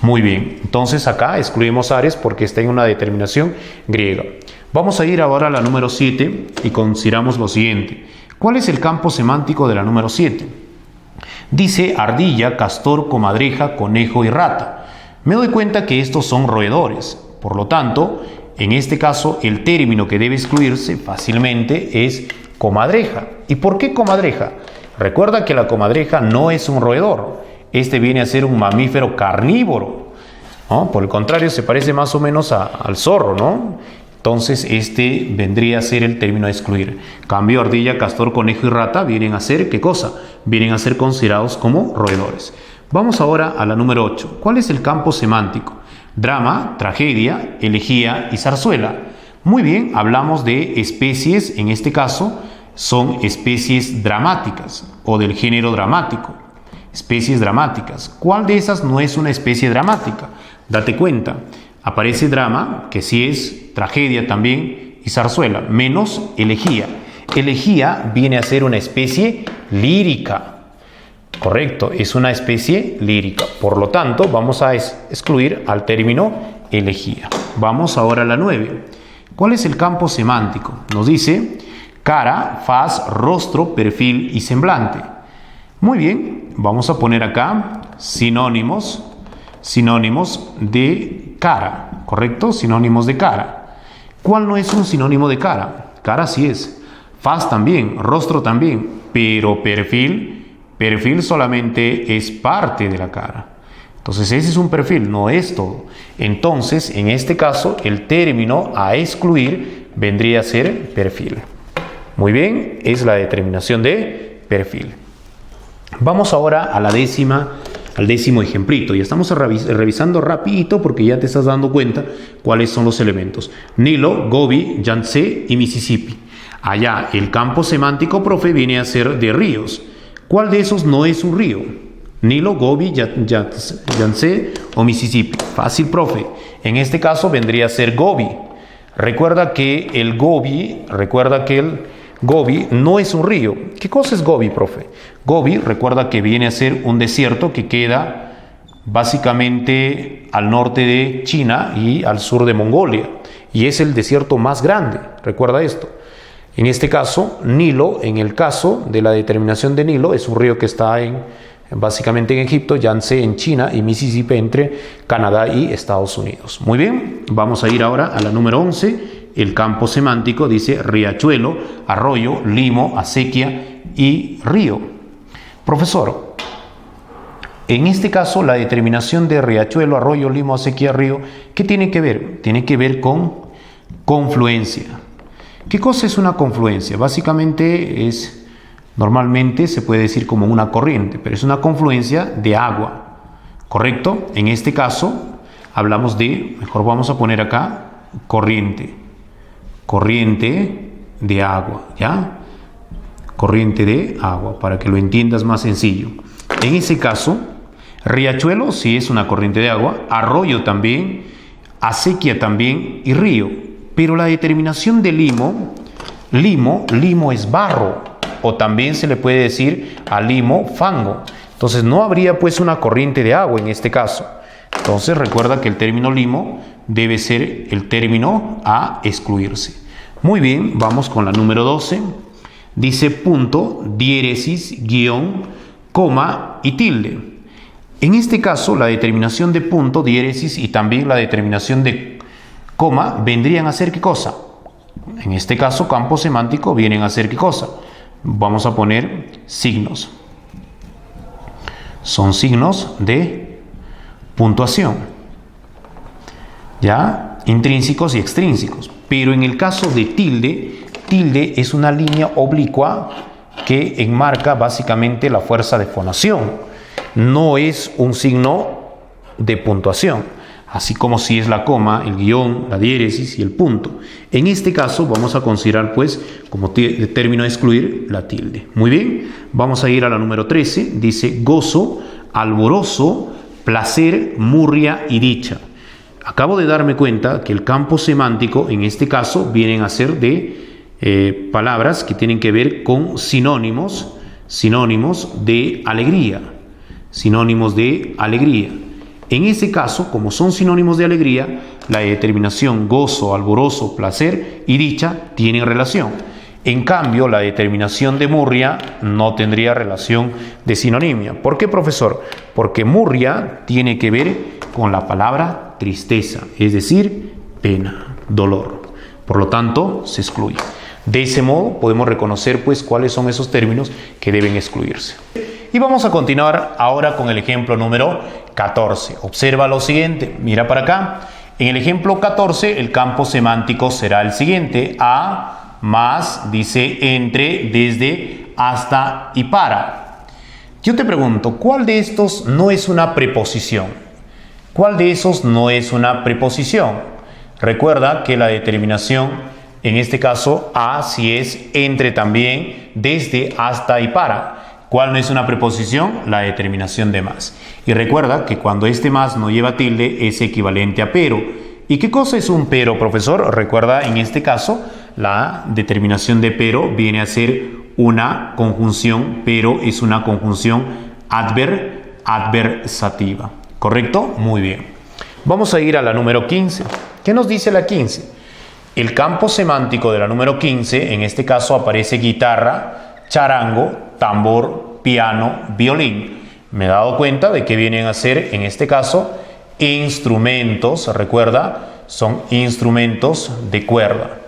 Muy bien, entonces acá excluimos Ares porque está en una determinación griega. Vamos a ir ahora a la número 7 y consideramos lo siguiente. ¿Cuál es el campo semántico de la número 7? Dice ardilla, castor, comadreja, conejo y rata. Me doy cuenta que estos son roedores. Por lo tanto, en este caso, el término que debe excluirse fácilmente es comadreja. ¿Y por qué comadreja? Recuerda que la comadreja no es un roedor. Este viene a ser un mamífero carnívoro, ¿no? Por el contrario, se parece más o menos al zorro, ¿no? Entonces, este vendría a ser el término a excluir. Cambio, ardilla, castor, conejo y rata vienen a ser, ¿qué cosa? Vienen a ser considerados como roedores. Vamos ahora a la número 8. ¿Cuál es el campo semántico? Drama, tragedia, elegía y zarzuela. Muy bien, hablamos de especies, en este caso, son especies dramáticas o del género dramático. Especies dramáticas. ¿Cuál de esas no es una especie dramática? Date cuenta. Aparece drama, que sí es, tragedia también, y zarzuela, menos elegía. Elegía viene a ser una especie lírica. Correcto, es una especie lírica. Por lo tanto, vamos a excluir al término elegía. Vamos ahora a la 9. ¿Cuál es el campo semántico? Nos dice cara, faz, rostro, perfil y semblante. Muy bien, vamos a poner acá sinónimos de cara, ¿correcto? Sinónimos de cara. ¿Cuál no es un sinónimo de cara? Cara sí es. Faz también, rostro también, pero perfil solamente es parte de la cara. Entonces ese es un perfil, no es todo. Entonces, en este caso, el término a excluir vendría a ser perfil. Muy bien, es la determinación de perfil. Vamos ahora a la al décimo ejemplito, y estamos revisando rapidito porque ya te estás dando cuenta cuáles son los elementos. Nilo, Gobi, Yangtze y Mississippi. Allá el campo semántico, profe, viene a ser de ríos. ¿Cuál de esos no es un río? Nilo, Gobi, Yangtze o Mississippi. Fácil, profe. En este caso vendría a ser Gobi. Recuerda que el Gobi no es un río. ¿Qué cosa es Gobi, profe? Gobi, recuerda que viene a ser un desierto que queda básicamente al norte de China y al sur de Mongolia. Y es el desierto más grande. Recuerda esto. En este caso, Nilo, en el caso de la determinación de Nilo, es un río que está básicamente en Egipto, Yangtze en China y Mississippi entre Canadá y Estados Unidos. Muy bien, vamos a ir ahora a la número 11. El campo semántico dice riachuelo, arroyo, limo, acequia y río. Profesor, en este caso la determinación de riachuelo, arroyo, limo, acequia, río, ¿qué tiene que ver? Tiene que ver con confluencia. ¿Qué cosa es una confluencia? Básicamente normalmente se puede decir como una corriente, pero es una confluencia de agua, ¿correcto? En este caso hablamos mejor vamos a poner acá, corriente de agua, ¿ya? Corriente de agua, para que lo entiendas más sencillo. En ese caso, riachuelo sí es una corriente de agua, arroyo también, acequia también y río. Pero la determinación de limo es barro, o también se le puede decir a limo fango. Entonces no habría pues una corriente de agua en este caso. Entonces recuerda que el término limo debe ser el término a excluirse. Muy bien, vamos con la número 12. Dice punto, diéresis, guión, coma y tilde. En este caso, la determinación de punto, diéresis y también la determinación de coma vendrían a ser ¿qué cosa? En este caso, campo semántico vienen a ser ¿qué cosa? Vamos a poner signos. Son signos de puntuación, ¿ya? Intrínsecos y extrínsecos. Pero en el caso de tilde es una línea oblicua que enmarca básicamente la fuerza de fonación. No es un signo de puntuación. así como si es la coma, el guión, la diéresis y el punto. En este caso vamos a considerar pues como término a excluir la tilde. Muy bien, vamos a ir a la número 13, dice gozo, alborozo, placer, murria y dicha. Acabo de darme cuenta que el campo semántico en este caso vienen a ser de palabras que tienen que ver con sinónimos de alegría, sinónimos de alegría. En ese caso, como son sinónimos de alegría, la determinación gozo, alborozo, placer y dicha tienen relación. En cambio, la determinación de murria no tendría relación de sinonimia. ¿Por qué, profesor? Porque murria tiene que ver con la palabra tristeza, es decir, pena, dolor. Por lo tanto, se excluye. De ese modo, podemos reconocer pues cuáles son esos términos que deben excluirse. Y vamos a continuar ahora con el ejemplo número 14. Observa lo siguiente, mira para acá. En el ejemplo 14, el campo semántico será el siguiente. A, más, dice entre, desde, hasta y para. Yo te pregunto, ¿cuál de estos no es una preposición? ¿Cuál de esos no es una preposición? Recuerda que la determinación, en este caso, a, si es entre también, desde, hasta y para. ¿Cuál no es una preposición? La determinación de más. Y recuerda que cuando este más no lleva tilde es equivalente a pero. ¿Y qué cosa es un pero, profesor? Recuerda, en este caso, la determinación de pero viene a ser una conjunción, pero es una conjunción adversativa. ¿Correcto? Muy bien. Vamos a ir a la número 15. ¿Qué nos dice la 15? El campo semántico de la número 15, en este caso aparece guitarra, charango, tambor, piano, violín. Me he dado cuenta de que vienen a ser, en este caso, instrumentos. Recuerda, son instrumentos de cuerda.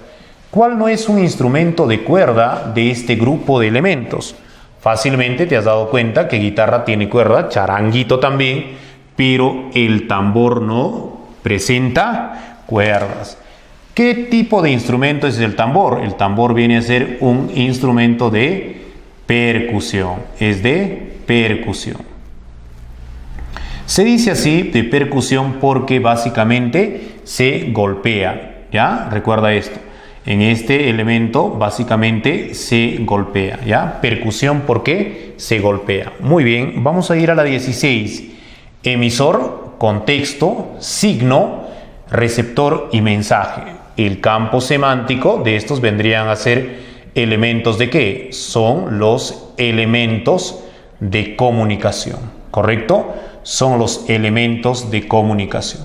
¿Cuál no es un instrumento de cuerda de este grupo de elementos? Fácilmente te has dado cuenta que guitarra tiene cuerda, charanguito también, pero el tambor no presenta cuerdas. ¿Qué tipo de instrumento es el tambor? El tambor viene a ser un instrumento de percusión, es de percusión. Se dice así de percusión porque básicamente se golpea, ¿ya? Recuerda esto. En este elemento básicamente se golpea, ¿ya? Percusión porque se golpea. Muy bien, vamos a ir a la 16. Emisor, contexto, signo, receptor y mensaje. El campo semántico de estos vendrían a ser elementos de ¿qué? Son los elementos de comunicación, ¿correcto? Son los elementos de comunicación.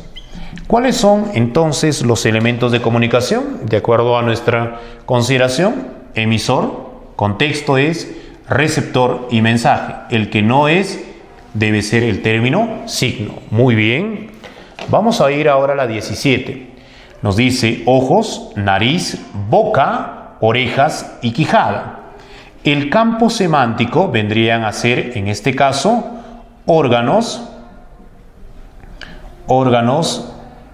¿Cuáles son entonces los elementos de comunicación? De acuerdo a nuestra consideración, emisor, contexto es receptor y mensaje. El que no es debe ser el término signo. Muy bien. Vamos a ir ahora a la 17. Nos dice ojos, nariz, boca, orejas y quijada. El campo semántico vendrían a ser, en este caso, órganos,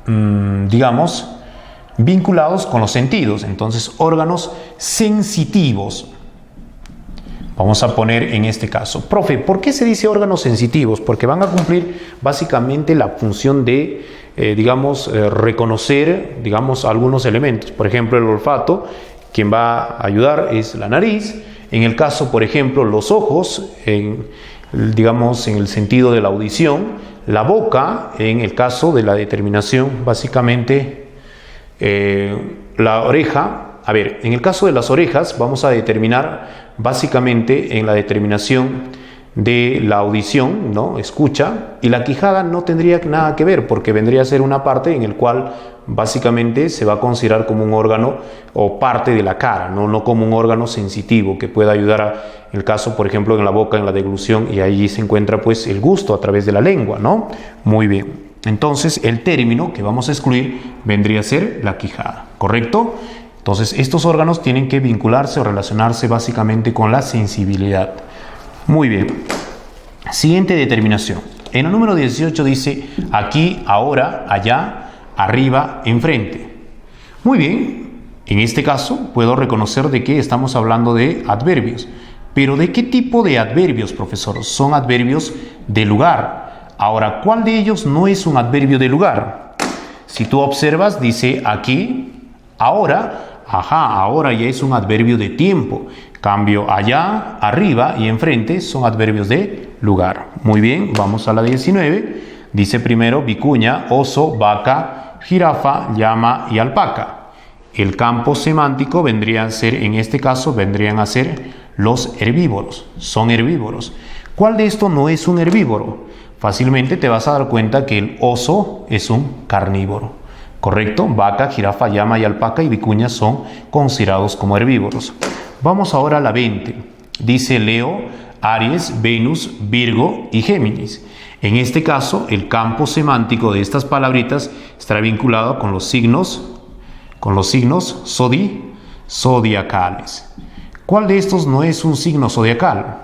digamos, vinculados con los sentidos. Entonces, órganos sensitivos. Vamos a poner en este caso. Profe, ¿por qué se dice órganos sensitivos? Porque van a cumplir básicamente la función de, reconocer, algunos elementos. Por ejemplo, el olfato, quien va a ayudar es la nariz. En el caso, por ejemplo, los ojos, en el sentido de la audición. La boca, en el caso de la determinación, básicamente, la oreja. A ver, en el caso de las orejas vamos a determinar básicamente en la determinación de la audición, ¿no? Escucha, y la quijada no tendría nada que ver porque vendría a ser una parte en el cual básicamente se va a considerar como un órgano o parte de la cara, no como un órgano sensitivo que pueda ayudar en el caso, por ejemplo, en la boca, en la deglución, y allí se encuentra pues el gusto a través de la lengua, ¿no? Muy bien. Entonces el término que vamos a excluir vendría a ser la quijada, ¿correcto? Entonces, estos órganos tienen que vincularse o relacionarse básicamente con la sensibilidad. Muy bien. Siguiente determinación. En el número 18 dice aquí, ahora, allá, arriba, enfrente. Muy bien. En este caso, puedo reconocer de que estamos hablando de adverbios. ¿Pero de qué tipo de adverbios, profesor? Son adverbios de lugar. Ahora, ¿cuál de ellos no es un adverbio de lugar? Si tú observas, dice aquí, ahora, ahora ya es un adverbio de tiempo. Cambio allá, arriba y enfrente son adverbios de lugar. Muy bien, vamos a la 19. Dice primero vicuña, oso, vaca, jirafa, llama y alpaca. El campo semántico vendría a ser, en este caso, vendrían a ser los herbívoros. Son herbívoros. ¿Cuál de estos no es un herbívoro? Fácilmente te vas a dar cuenta que el oso es un carnívoro. ¿Correcto? Vaca, jirafa, llama y alpaca y vicuña son considerados como herbívoros. Vamos ahora a la 20. Dice Leo, Aries, Venus, Virgo y Géminis. En este caso, el campo semántico de estas palabritas estará vinculado con los signos zodiacales. ¿Cuál de estos no es un signo zodiacal?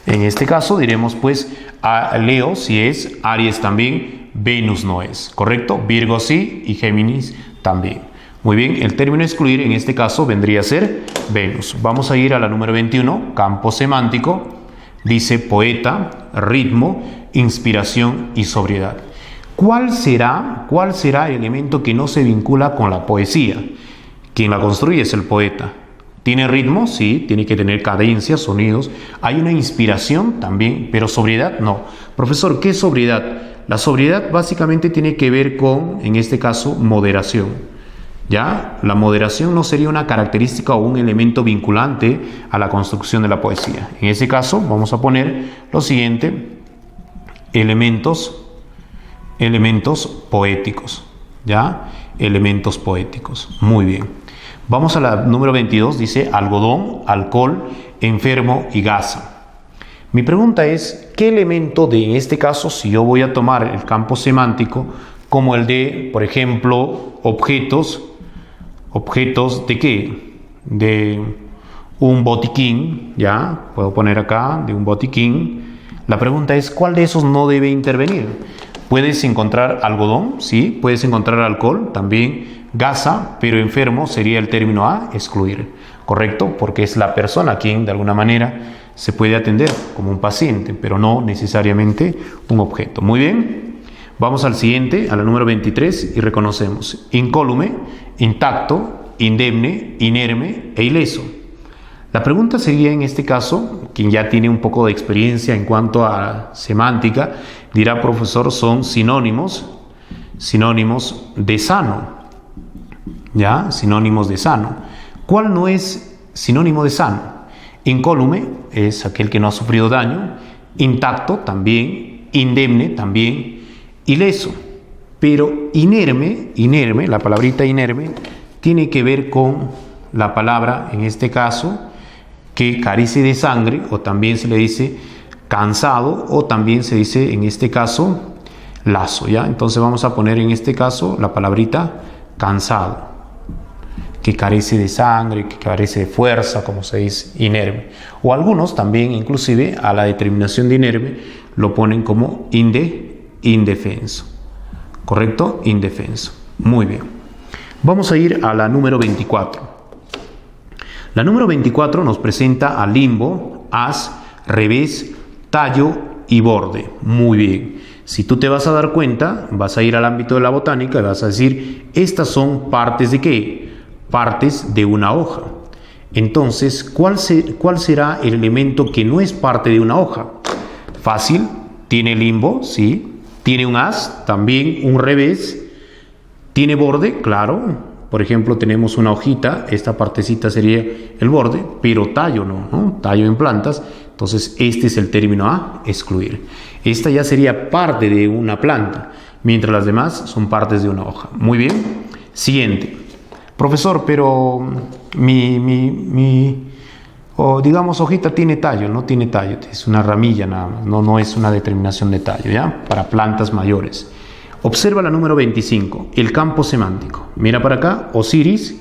En este caso diremos pues a Leo si es, Aries también, Venus no es, ¿correcto? Virgo sí y Géminis también. Muy bien, el término excluir en este caso vendría a ser Venus. Vamos a ir a la número 21, campo semántico. Dice poeta, ritmo, inspiración y sobriedad. ¿Cuál será el elemento que no se vincula con la poesía? Quien la construye es el poeta. ¿Tiene ritmo? Sí, tiene que tener cadencias, sonidos. Hay una inspiración también, pero sobriedad no. Profesor, ¿qué es sobriedad? La sobriedad básicamente tiene que ver con, en este caso, moderación. ¿Ya? La moderación no sería una característica o un elemento vinculante a la construcción de la poesía. En ese caso, vamos a poner lo siguiente, elementos poéticos. ¿Ya? Elementos poéticos. Muy bien. Vamos a la número 22, dice algodón, alcohol, enfermo y gasa. Mi pregunta es, ¿qué elemento de este caso, si yo voy a tomar el campo semántico, como el de, por ejemplo, objetos de qué? De un botiquín, ¿ya? Puedo poner acá, de un botiquín. La pregunta es, ¿cuál de esos no debe intervenir? Puedes encontrar algodón, sí, puedes encontrar alcohol, también gasa, pero enfermo sería el término a excluir, ¿correcto? Porque es la persona a quien de alguna manera se puede atender como un paciente, pero no necesariamente un objeto. Muy bien, vamos al siguiente, a la número 23 y reconocemos incólume, intacto, indemne, inerme e ileso. La pregunta sería en este caso, quien ya tiene un poco de experiencia en cuanto a semántica, dirá profesor, son sinónimos de sano. ¿Ya? Sinónimos de sano. ¿Cuál no es sinónimo de sano? Incólume es aquel que no ha sufrido daño, intacto también, indemne también, ileso. Pero inerme, la palabrita inerme, tiene que ver con la palabra, en este caso, que carece de sangre, o también se le dice cansado, o también se dice, en este caso, lazo, ¿ya? Entonces vamos a poner en este caso la palabrita cansado, que carece de sangre, que carece de fuerza, como se dice, inerme. O algunos también, inclusive, a la determinación de inerme, lo ponen como indefenso. ¿Correcto? Indefenso. Muy bien. Vamos a ir a la número 24. La número 24 nos presenta a limbo, haz, revés, tallo y borde. Muy bien. Si tú te vas a dar cuenta, vas a ir al ámbito de la botánica y vas a decir, estas son partes de ¿qué? Partes de una hoja. Entonces, ¿cuál será el elemento que no es parte de una hoja? Fácil, tiene limbo, sí. Tiene un haz, también un revés. Tiene borde, claro. Por ejemplo, tenemos una hojita, esta partecita sería el borde, pero tallo no, tallo en plantas. Entonces, este es el término a excluir. Esta ya sería parte de una planta, mientras las demás son partes de una hoja. Muy bien. Siguiente. Profesor, pero digamos, hojita tiene tallo, no tiene tallo, es una ramilla nada más, no es una determinación de tallo, ¿ya? Para plantas mayores. Observa la número 25, el campo semántico. Mira para acá, Osiris,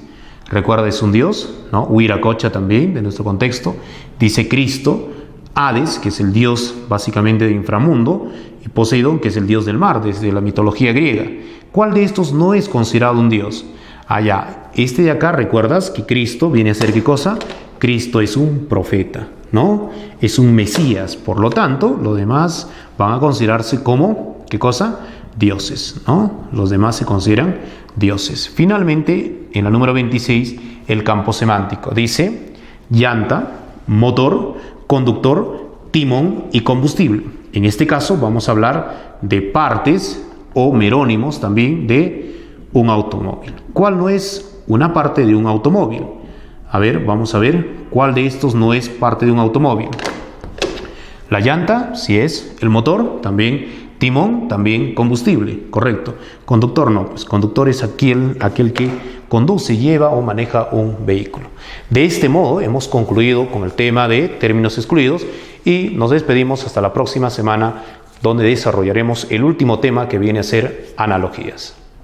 recuerda es un dios, ¿no? Huiracocha también, de nuestro contexto. Dice Cristo, Hades, que es el dios básicamente de inframundo, y Poseidón, que es el dios del mar, desde la mitología griega. ¿Cuál de estos no es considerado un dios? Allá, este de acá, ¿recuerdas que Cristo viene a ser qué cosa? Cristo es un profeta, ¿no? Es un Mesías, por lo tanto, los demás van a considerarse como, ¿qué cosa? dioses, ¿no? Los demás se consideran dioses. Finalmente, en la número 26, el campo semántico. Dice llanta, motor, conductor, timón y combustible. En este caso vamos a hablar de partes o merónimos también de un automóvil. ¿Cuál no es una parte de un automóvil? A ver, vamos a ver cuál de estos no es parte de un automóvil. La llanta, sí es. El motor, también. Timón, también. Combustible, correcto. Conductor, no. Pues conductor es aquel que conduce, lleva o maneja un vehículo. De este modo hemos concluido con el tema de términos excluidos y nos despedimos hasta la próxima semana, donde desarrollaremos el último tema, que viene a ser analogías.